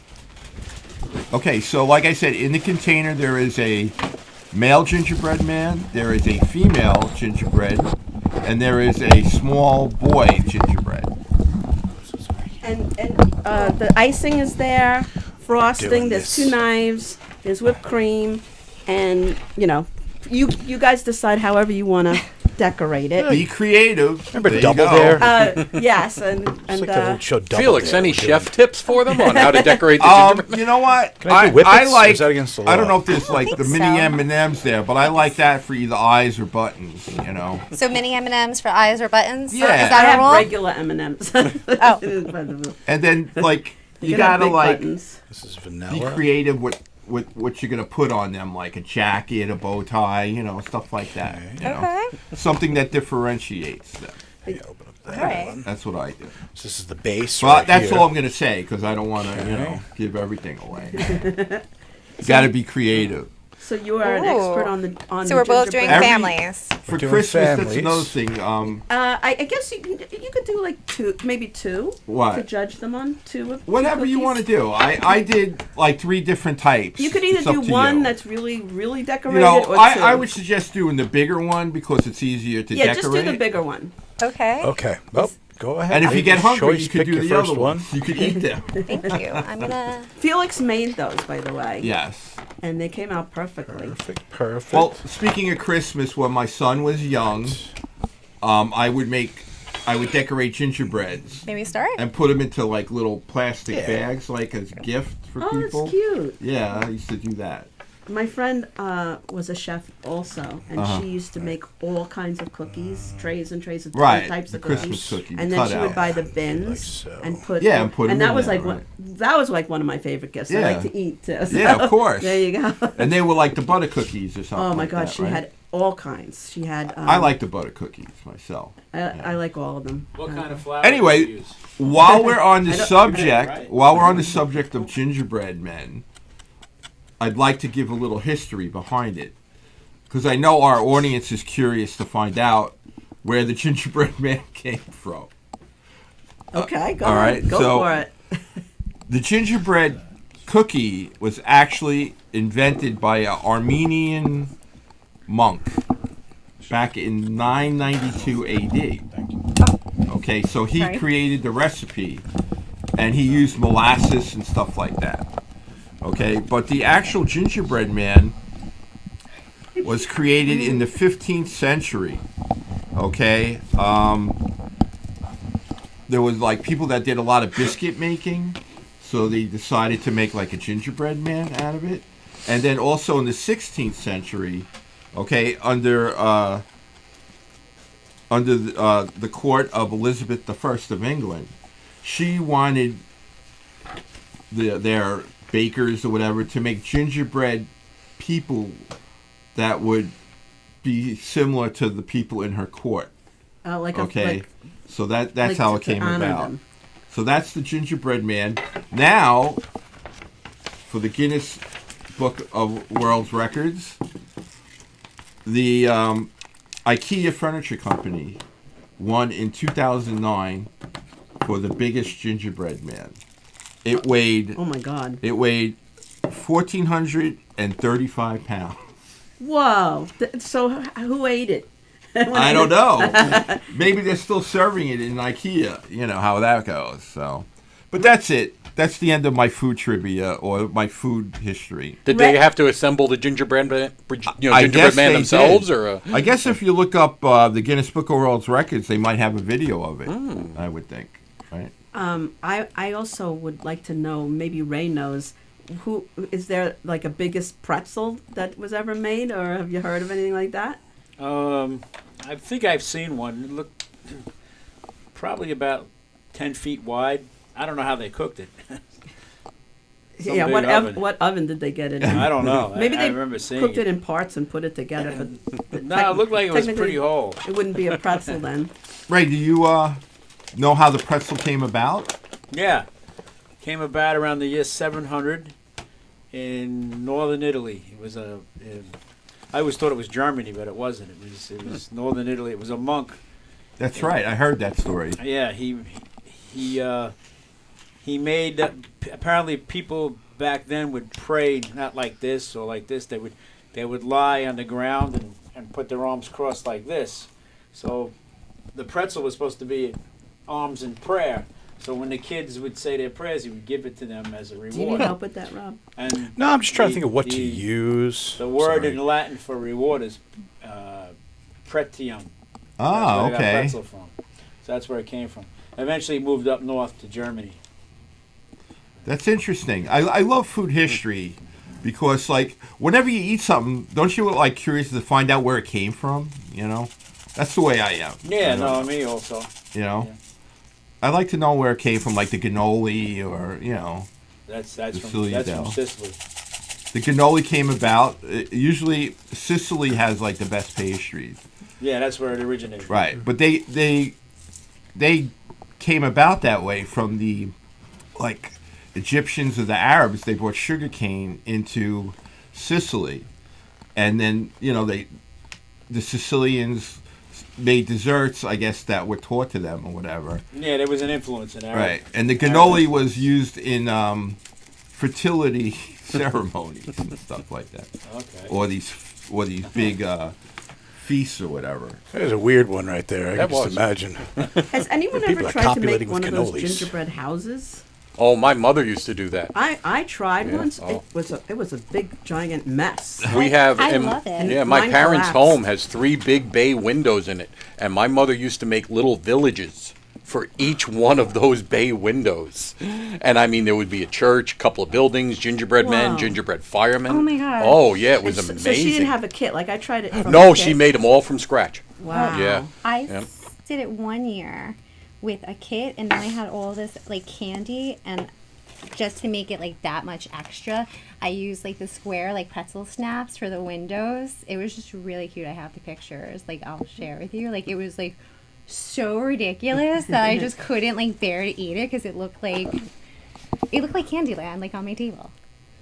Okay, so like I said, in the container there is a male gingerbread man, there is a female gingerbread, and there is a small boy gingerbread. And the icing is there, frosting. Doing There's this. 2 knives. There's whipped cream, and you guys decide however you want to decorate it. Be creative. Remember There you Double go. Dare? Yes, and It's like that old show Double Felix, Dare any we're doing. chef tips for them on how to decorate the gingerbread? You know what? Can I do whippets, or like. is that against the I don't law? know if there's like the think mini so. M&Ms there, but I like that for either eyes or buttons. You know. So mini M&Ms for eyes or buttons? Yeah. Is I that a have rule? regular M&Ms. Oh. And then like you can have gotta big like buttons. This is be vanilla. creative with what you're gonna put on them, like a jacket, a bow tie, stuff like that. Okay. Something that differentiates them. Yeah, open up that All right. one. That's what I do. So this is the base. Well, right that's here. all I'm gonna say because I don't want to, Okay. give everything away. You got to be creative. So you are an expert on the So we're both doing Every- families. For doing Christmas, that's families. another thing. I guess you could do like 2, maybe 2. What? To judge them on 2 of Whatever you want to do. I did like 3 different types. You could either It's up do to one you. that's really, really You decorated, know, or 2. I would suggest doing the bigger one because it's easier to yeah, decorate. just do the bigger one. Okay. Okay. Well, go ahead. And if you Ladies' get hungry, choice, you could pick do your the first other ones. You could eat them. Thank you. I'm gonna. Felix made those, by the way. Yes. And they came out perfectly. Perfect. Well, speaking of Christmas, when my son was young, I would decorate gingerbreads Maybe start. and put them into like little plastic Yeah. bags, like as a gift for Oh, people. that's cute. Yeah, I used to do that. My friend was a chef also, and Uh-huh. she used to make all kinds of cookies, trays and trays of Right, different types the of Christmas cookies. cookie, And the then she would cutout. buy the Like bins so. and put Yeah, and put 'em and that in was there, like right. that was like one of my favorite gifts. I Yeah. like to eat too. so Yeah, of course. There you go. And they were like the butter cookies or something. Oh my like God, that, she right? had all kinds. She had. I like the butter cookies myself. I like all of them. What kind of flour? Anyway, do you use? While we're on the I don't- subject, Right. while we're on the subject of gingerbread men, I'd like to give a little history behind it, because I know our audience is curious to find out where the gingerbread man came from. Okay, go all on. right, Go so- for it. The gingerbread cookie was actually invented by an Armenian monk back in 992 AD. Okay, so he Sorry. created the recipe, and he used molasses and stuff like that. Okay, but the actual gingerbread man was created in the 15th century. Okay, there was like people that did a lot of biscuit making, so they decided to make like a gingerbread man out of it. And then also in the 16th century, okay, under the court of Elizabeth I of England, she wanted their bakers or whatever to make gingerbread people that would be similar to the people in her court. Okay, so that's like how to it came honor about. them. So that's the gingerbread man. Now, for the Guinness Book of World Records, the IKEA Furniture Company won in 2009 for the biggest gingerbread man. It weighed Oh my God. 1,435 pounds. Whoa. So who ate it? I don't know. Maybe they're still serving it in IKEA. You know how that goes. So, but that's it. That's the end of my food trivia or my food history. Did they have to assemble the gingerbread man, I gingerbread guess man they themselves, did. or? I guess if you look up the Guinness Book of World Records, they might have a video of it. Hmm. I would think, right? I also would like to know, maybe Ray knows, who is there like a biggest pretzel that was ever made, or have you heard of anything like that? I think I've seen one. It looked probably about 10 feet wide. I don't know how they cooked it. Some Yeah, big what oven did they get it in? I don't know. Maybe I they remember seeing cooked it in parts and put it together, but No, it looked like it was technically, pretty whole. It wouldn't be a pretzel then. Ray, do you know how the pretzel came about? Yeah. Came about around the year 700 in northern Italy. It was I always thought it was Germany, but it wasn't. It was northern Italy. It was a monk. That's right. I heard that story. Yeah, he he made apparently people back then would pray not like this or like this. They would lie on the ground and put their arms crossed like this. So the pretzel was supposed to be arms in prayer. So when the kids would say their prayers, he would give it to them as a reward. Do you need help with that, Rob? And No, I'm just trying to think of what to use. The word Sorry. in Latin for reward is pretium. Oh, That's where I got okay. pretzel from. So that's where it came from. Eventually moved up north to Germany. That's interesting. I love food history because, like, whenever you eat something, don't you like curious to find out where it came from? You know, that's the way I am. Yeah, no, me also. You know, Yeah. I like to know where it came from, like the cannoli or That's Sicily from Dell. Sicily. the cannoli came about. Usually, Sicily has like the best pastries. Yeah, that's where it originated. Right, but they came about that way from the like Egyptians or the Arabs. They brought sugarcane into Sicily, and then the Sicilians made desserts, I guess, that were taught to them or whatever. Yeah, there was an influence in Arab. Right, and the cannoli was used in fertility ceremonies and stuff like that, Okay. or these big feasts or whatever. There's a weird one right there. I That can just was. imagine. Has anyone People ever are tried to make copulating one with of those cannolis. gingerbread houses? Oh, my mother used to do that. I tried Yeah, once. oh. It was a big giant mess. We have. I in- love it. Yeah, my Mine parents' collapsed. home has 3 big bay windows in it, and my mother used to make little villages for each one of those bay windows. And I mean, there would be a church, a couple of buildings, gingerbread men, Wow. gingerbread firemen. Oh my gosh. Oh yeah, it was And amazing. So she didn't have a kit. Like I tried it. From No, a she kit. made them all from scratch. Wow. Yeah. I Yeah. did it one year with a kit, and then I had all this like candy, and just to make it like that much extra, I used like the square like pretzel snaps for the windows. It was just really cute. I have the pictures. Like I'll share with you. Like it was like so ridiculous that I just couldn't like bear to eat it because it looked like Candyland like on my table.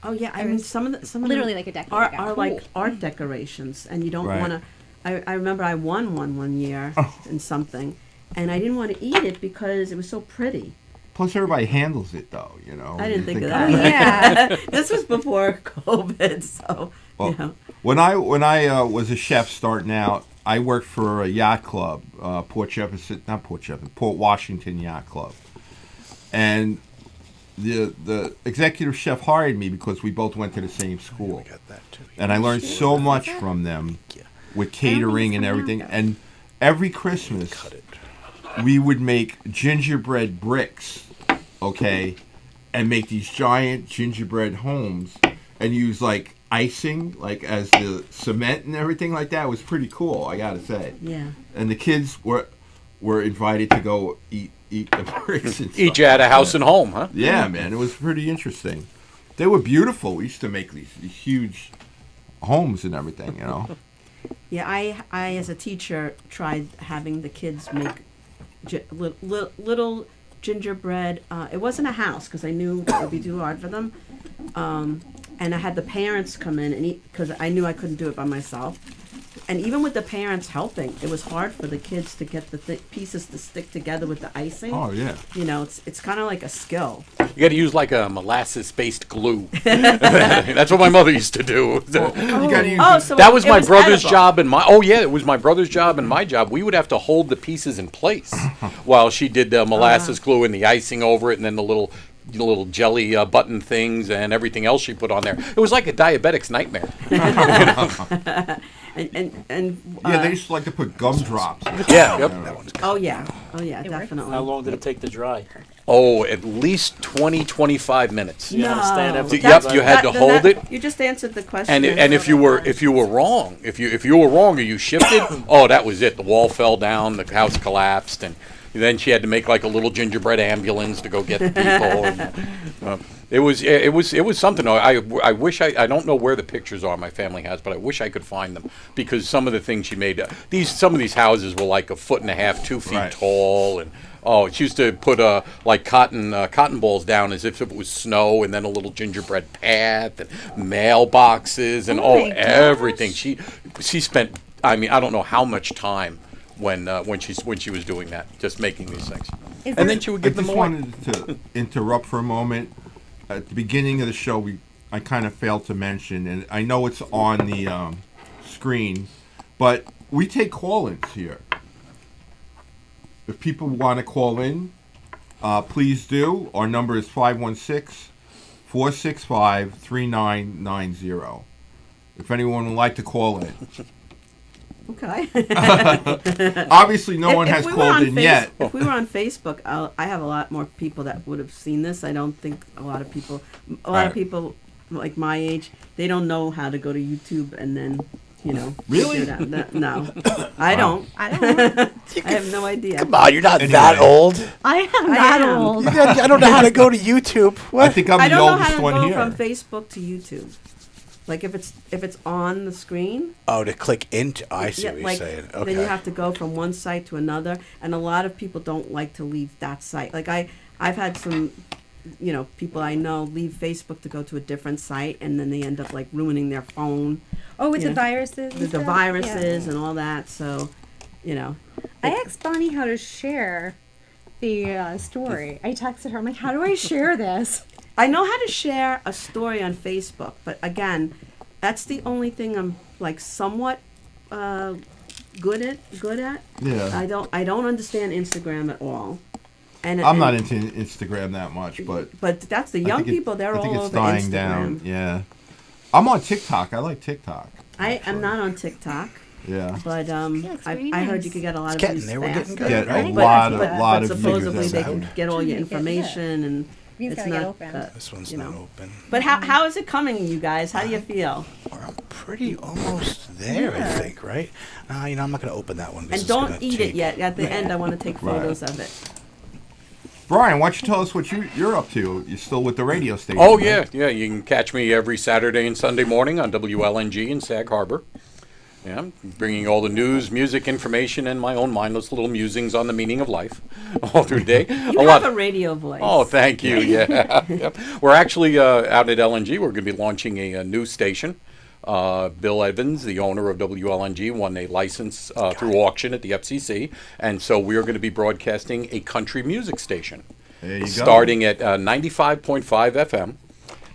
Oh yeah. I It mean, was some of literally them like a decade are ago. like art decorations, and you don't Right. want to. I remember I won one year Oh. in something, and I didn't want to eat it because it was so pretty. Plus, everybody handles it, though. I didn't think of Oh, that. yeah. This was before COVID, so Well, you know. when I was a chef starting out, I worked for a yacht club, Port Washington Yacht Club, and the executive chef hired me because we both went to the same school, Got that too. and I learned so much from them with catering and everything. And every Christmas, we would make gingerbread bricks, okay, and make these giant gingerbread homes and use like icing like as the cement and everything like that. It was pretty cool, I gotta say. Yeah. And the kids were invited to go eat the bricks and Each stuff. had a house and home, huh? Yeah, man, it was pretty interesting. They were beautiful. We used to make these huge homes and everything, Yeah, I as a teacher tried having the kids make little gingerbread. It wasn't a house because I knew it would be too hard for them. And I had the parents come in and eat because I knew I couldn't do it by myself. And even with the parents helping, it was hard for the kids to get the pieces to stick together with the icing. Oh yeah. You know, it's kind of like a skill. You got to use like a molasses-based glue. That's what my mother used to do. You gotta use Oh, so That was it my brother's edible. job and it was my brother's job and my job. We would have to hold the pieces in place while she did the molasses glue and the icing over it, and then the little jelly button things and everything else she put on there. It was like a diabetic's nightmare. And yeah, they used to like to put gumdrops. Yeah. Yep. oh yeah, It works. definitely. How long did it take to dry? Oh, at least 20, 25 minutes. You gotta stand up. Yep, with you the- had to then hold it. You just answered the question. And if you were wrong, if you were wrong or you shifted, oh, that was it. The wall fell down, the house collapsed, and then she had to make like a little gingerbread ambulance to go get the people. And, it was something. I wish I don't know where the pictures are my family has, but I wish I could find them because some of the things she made. Some of these houses were like 1.5 feet, 2 feet Right. tall, and she used to put like cotton balls down as if it was snow, and then a little gingerbread path and mailboxes and Oh my everything. gosh. She spent. I mean, I don't know how much time when she was doing that, just making these things. And then she would I give them just more. wanted to interrupt for a moment. At the beginning of the show, I kind of failed to mention, and I know it's on the screen, but we take call-ins here. If people want to call in, please do. Our number is 516-465-3990. If anyone would like to call in. Okay. Obviously, no one If has we were called on in yet. If we were on Facebook, I have a lot more people that would have seen this. I don't think a lot of people Right. like my age, they don't know how to go to YouTube and then, Really? figure it out. No, I don't. I don't. I have no idea. Come on, you're not Anyway. that old. I am I that am. old. I don't know how to go to YouTube. I What? think I'm I the don't know how oldest to one go here. from Facebook to YouTube. Like if it's on the screen, Oh, to click into. I see yeah, what you're like saying. then Okay. you have to go from one site to another, and a lot of people don't like to leave that site. Like I've had some, people I know leave Facebook to go to a different site, and then they end up like ruining their phone, Oh, with Yeah. the viruses. and the stuff? viruses Yeah. and all that. So, I asked Bonnie how to share the story. I texted her. I'm like, how do I share this? I know how to share a story on Facebook, but again, that's the only thing I'm like somewhat good at. Yeah. I don't understand Instagram at all. And I'm not and- into Instagram that much, but But that's the I young think people. They're I think all it's over dying Instagram. down. Yeah. I'm on TikTok. I like TikTok. I am not on TikTok, Yeah. but it's very I heard nice. you could get a lot of It's getting views there. We're fast. getting good, Get right? a But- lot of but, lot but of supposedly users they out. can get all your Trying to get it. information and You it's gotta not. get open. This one's you not know. open. But how is it coming, you guys? How do you feel? I'm pretty almost there, I think, right? I'm not going to open that one. because And it's don't gonna eat take- it yet. At the end, I want to take Right. photos of it. Brian, why don't you tell us what you're up to? You're still with the radio station. Oh, right? yeah. You can catch me every Saturday and Sunday morning on WLNG in Sag Harbor. Yeah, I'm bringing all the news, music, information, and my own mindless little musings on the meaning of life all through the day. You have a radio voice. Oh, thank you. Yeah. Yep. We're actually out at LNG. We're going to be launching a new station. Bill Evans, the owner of WLNG, won a license through auction at the FCC. And so we are going to be broadcasting a country music station. There you go. Starting at 95.5 FM.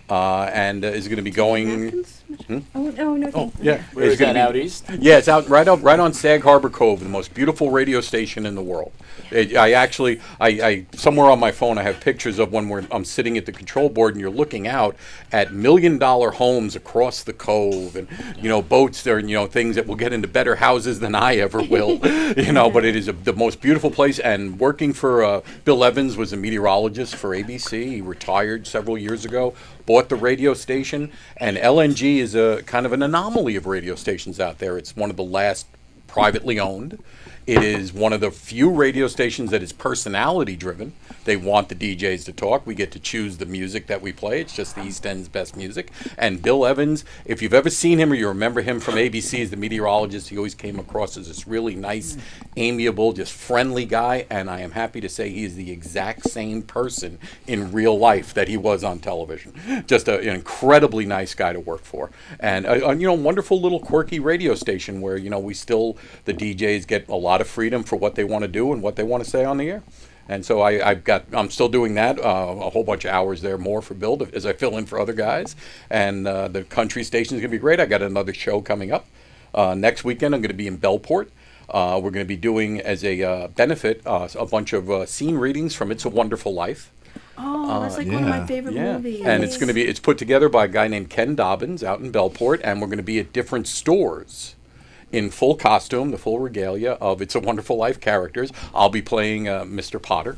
And is going to be going... Napkins? Oh no! thank you. Yeah. Where it's is gonna that, be- out east? Yeah, it's out right on Sag Harbor Cove, the most beautiful radio station in the world. I somewhere on my phone I have pictures of when I'm sitting at the control board and you're looking out at $1 million homes across the cove and boats there and things that will get into better houses than I ever will. But it is the most beautiful place. And working for Bill Evans was a meteorologist for ABC. He retired several years ago. Bought the radio station, and LNG is a kind of an anomaly of radio stations out there. It's one of the last privately owned. It is one of the few radio stations that is personality driven. They want the DJs to talk. We get to choose the music that we play. It's just the East End's best music. And Bill Evans, if you've ever seen him or you remember him from ABC as the meteorologist, he always came across as this really nice, amiable, just friendly guy. And I am happy to say he is the exact same person in real life that he was on television. Just an incredibly nice guy to work for. And a wonderful little quirky radio station where, we still, the DJs get a lot of freedom for what they want to do and what they want to say on the air. And so I'm still doing that, a whole bunch of hours there more for Bill as I fill in for other guys. And the country station is going to be great. I got another show coming up. Next weekend I'm going to be in Bellport. We're going to be doing as a benefit a bunch of scene readings from It's a Wonderful Life. Oh, that's like one of my yeah. favorite movies. And it's put together by a guy named Ken Dobbins out in Bellport, and we're going to be at different stores in full costume, the full regalia of It's a Wonderful Life characters. I'll be playing Mr. Potter.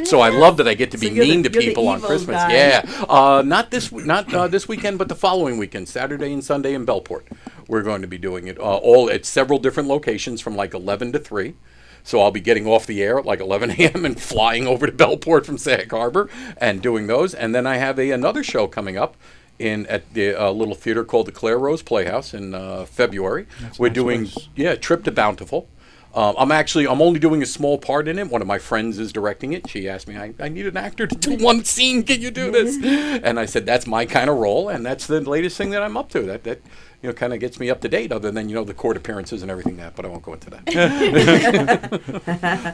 So I love that I get to be So you're mean the- to you're the people on evil Christmas. guy. Yeah, not this weekend, but the following weekend, Saturday and Sunday in Bellport. We're going to be doing it all at several different locations from like 11 to 3. So I'll be getting off the air at like 11 a.m. and flying over to Bellport from Sag Harbor and doing those. And then I have another show coming up at the little theater called the Claire Rose Playhouse in February. We're doing Trip to Bountiful. I'm only doing a small part in it. One of my friends is directing it. She asked me, I need an actor to do one scene. Can you do this? And I said, that's my kind of role, and that's the latest thing that I'm up to. That kind of gets me up to date. Other than the court appearances and everything but I won't go into that.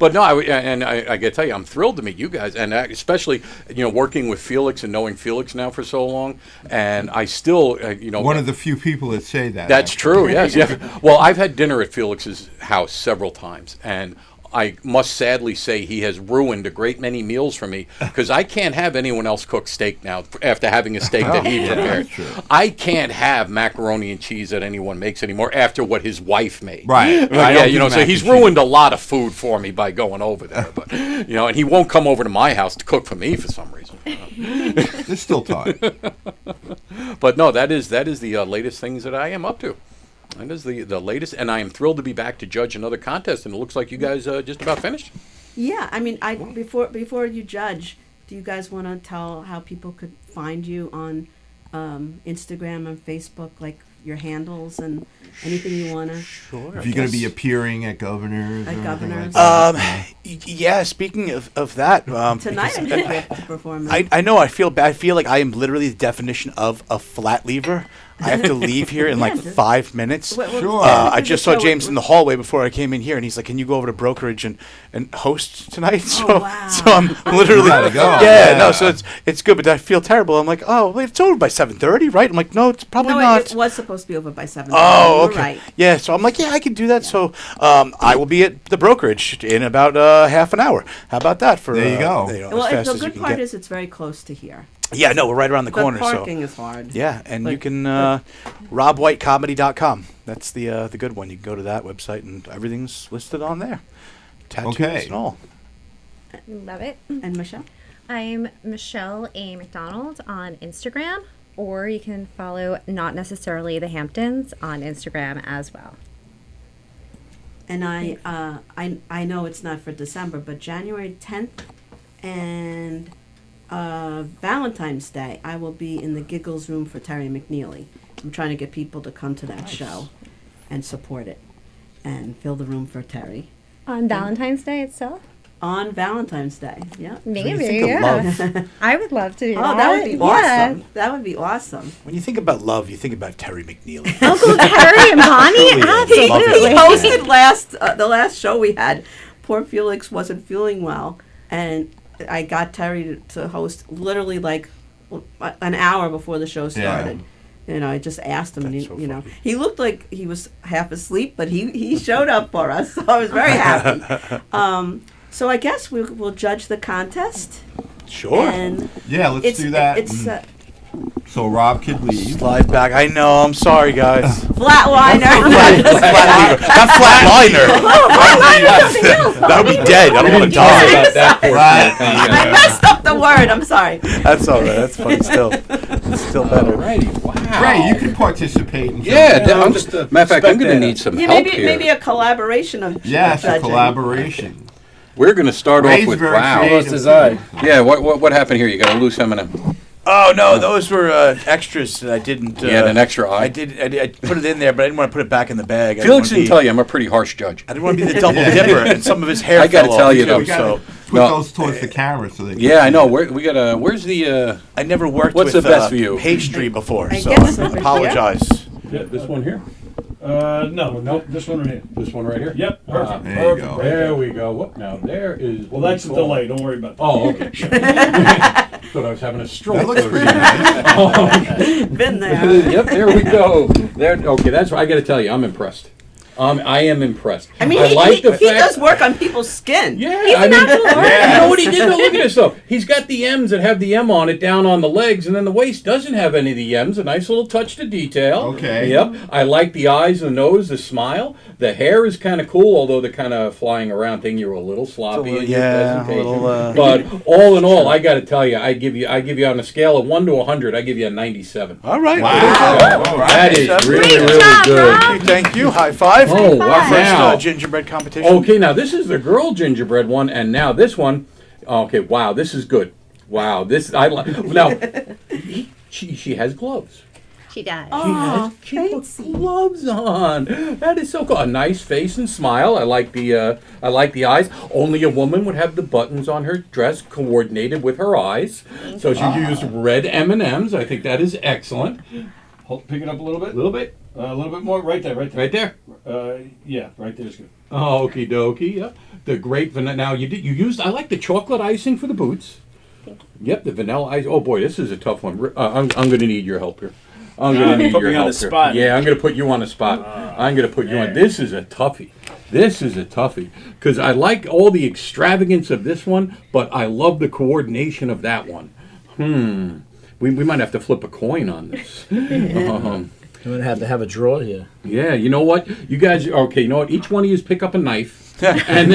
But no, I got to tell you, I'm thrilled to meet you guys, and especially working with Felix and knowing Felix now for so long, and I still one of the few people that say that. That's true. Yes. Yeah. Well, I've had dinner at Felix's house several times, and I must sadly say he has ruined a great many meals for me because I can't have anyone else cook steak now after having a steak that he prepared. I can't have macaroni and cheese that anyone makes anymore after what his wife made. Right. Yeah, so he's ruined a lot of food for me by going over there. But and he won't come over to my house to cook for me for some reason. There's still time. But no, that is the latest things that I am up to. That is the latest, and I am thrilled to be back to judge another contest. And it looks like you guys just about finished. Yeah, I mean, before you judge, do you guys want to tell how people could find you on Instagram and Facebook, like your handles and anything you want to? Sure. If you're going to be appearing at Governors. At Governors. Yeah. Speaking of that, Tonight I think we have to perform. I know. I feel bad. I feel like I am literally the definition of a flat lever. I have to leave here in like 5 minutes. Sure. I just saw James in the hallway before I came in here, and he's like, "Can you go over to brokerage and host tonight?" So, wow. so I'm literally, gotta go. yeah, Yeah. no. So it's good, but I feel terrible. I'm like, "Oh, it's over by 7:30, right?" I'm like, "No, it's probably No, not." it was supposed to be over by 7. Oh, You're okay. right. Yeah, so I'm like, yeah, I can do that. Yeah. So I will be at the brokerage in about half an hour. How about that? For There you go. Well, as fast the as you good can part get. is it's very close to here. Yeah, no, we're right around the But corner. parking So is hard. yeah, and you But- can robwhitecomedy.com. That's the good one. You can go to that website and everything's listed on there. Tattoos Okay. and all. Love it. And Michelle? I'm Michelle A. McDonald on Instagram, or you can follow Not Necessarily the Hamptons on Instagram as well. And I know it's not for December, but January 10th and Valentine's Day, I will be in the Giggles Room for Terry McNeely. I'm trying to get people to come to that show and support it and fill the room for Terry On Valentine's Day itself? on Valentine's Day. Yeah. Maybe, think of yeah. I would love to do that. Oh, that would be Yeah. awesome. That would be awesome. When you think about love, you think about Terry McNeely. Uncle Terry and Bonnie? Absolutely. He hosted the last show we had. Poor Felix wasn't feeling well, and I got Terry to host literally like an hour before the show started. I just asked him, and That's so funny. he looked like he was half asleep, but he showed up for us, so I was very happy. So I guess we'll judge the contest. Sure. And Yeah, let's do that. It's So Rob could leave. Slide back. I know. I'm sorry, guys. Flatliner. Not flatliner. That would be dead. I don't want to die. I messed up the word. I'm sorry. That's all right. That's funny still. It's still better. Alrighty, wow. Ray, you can participate in Yeah, something. I'm just, matter of fact, I'm going to need some Yeah, help maybe here. maybe a collaboration of Yes, a judging. collaboration. We're going to start Ray's off with very wow. creative. Yeah, what happened here? You got a loose M&M. Oh no, those were extras that I didn't. You had an extra eye. I put it in there, but I didn't want to put it back in the bag. Felix didn't tell you I'm a pretty harsh judge. I didn't want to be the double dipper, and some of his hair. I gotta fell tell off, you, too, though. We gotta So put No. those towards the camera so they can Yeah, I see know. it. We got where's the I never worked What's with the best view? pastry before, I so guess I over here. apologize. Yeah, this one here. No, this one right here. This one right here. Yep, perfect. There you Perfect. go. There we go. What now? There is. Well, that's a delay. Don't worry about that. Oh, okay. Thought I was having a stroke. That looks pretty nice. Been there. Yep, there we go. There. Okay, that's. I got to tell you, I'm impressed. I am impressed. I mean, like he the fact. does work on people's skin. Yeah, I mean, you know what he did? Though? Look at this though. He's got the M's that have the M on it down on the legs, and then the waist doesn't have any of the M's. A nice little touch to detail. Okay. Yep. I like the eyes, the nose, the smile. The hair is kind of cool, although the kind of flying around thing, you're a little sloppy in your presentation. But all in all, I got to tell you, I give you on a scale of 1 to 100, I give you a 97. All right. Wow. All right. That is really, Great really job, good. Rob. Thank you. High five. Oh, wow. First Now. gingerbread competition. Okay, now this is the girl gingerbread one, and now this one. Okay, wow, this is good. Wow, this I like. Now, she has gloves. She does. Oh, She puts gloves on. That is so cool. A nice face and smile. I like the eyes. Only a woman would have the buttons on her dress coordinated with her eyes. So she used red M&Ms. I think that is excellent. Pick it up a little bit. A little bit. A little bit more, right there, right there. Right there. Yeah, right there's good. Oh, okie dokie. Yeah. The great vanilla. Now you used. I like the chocolate icing for the boots. Thank you. Yep, the vanilla ice. Oh boy, this is a tough one. I'm going to need your help here. I'm going to need Put your me on help the here. spot. Yeah, I'm going to put you on the spot. I'm going to put you on. This is a toughie. This is a toughie because I like all the extravagance of this one, but I love the coordination of that one. We might have to flip a coin on this. I'm going to have a draw here. Yeah, you know what? You guys, okay, you know what? Each one of you pick up a knife. And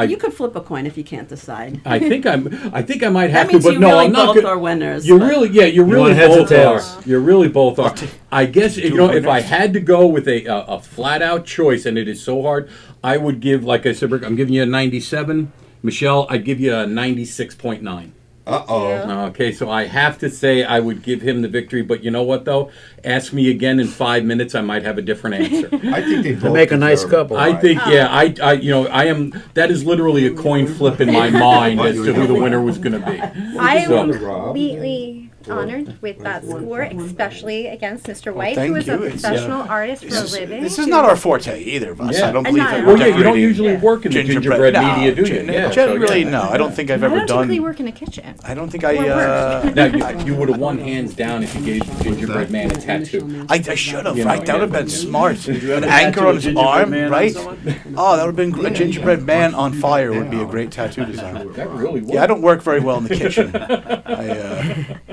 you could flip a coin if you can't decide. I think I might have That means to, but you no, really I'm not both good. are winners. You but- really, yeah, you really want heads or both are. tails? You really both are. I guess if I had to go with a flat out choice, and it is so hard, I would give, like I said, Rick, I'm giving you a 97. Michelle, I'd give you a 96.9. Okay, so I have to say I would give him the victory, but you know what though? Ask me again in 5 minutes, I might have a different answer. I think they both make a nice deserve couple. it. I think, I am. That is literally a coin flip in my mind as to who the winner was going to be. I So- am completely honored with that score, especially against Mr. White, who thank is a you. It's, professional artist for a living. This is not our forte, either of us. Yeah. I don't believe that Well, we're Well, yeah, you don't decorating usually work in the gingerbread media, do you? Yeah, so, generally, yeah. no. I don't think I've I ever don't typically done. work in a kitchen. I don't think Or Now, you would have won hands down if you gave the gingerbread man a tattoo. I should have, You know, right? That would have yeah. been smart. you An ever anchor tattoo on a his gingerbread arm, man on right? someone? Oh, that would have been a gingerbread man on fire would be a great tattoo design. That really would. Yeah, I don't work very well in the kitchen.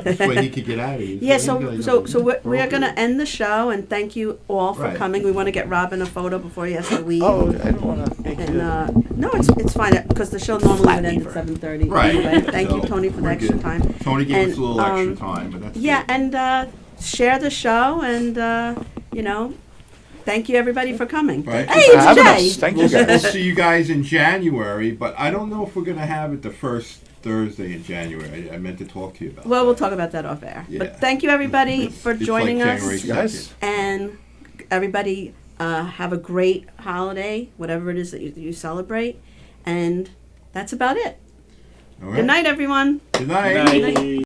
That's why he could get out of here. Yeah, so we are going to end the show, and thank you all for Right. coming. We want to get Robin a photo before he has to leave. Oh, I don't want to make And it. no, it's fine because the show normally would end at lever. 7:30. Right. Anyway, thank you, So, Tony, for the we're extra good. time. Tony gave And, us a little extra time, but that's Yeah, good. and share the show, and thank you everybody for coming. Right. Hey, for it's having Jay. us. Thank you We'll guys. see you guys in January, but I don't know if we're going to have it the first Thursday in January. I meant to talk to you about Well, that. we'll talk about that off air. Yeah. But thank you everybody It's- for it's joining like us. January Guys. 2nd. And everybody have a great holiday, whatever it is that you celebrate. And that's about it. All right. Good night, everyone. Good night. Good night.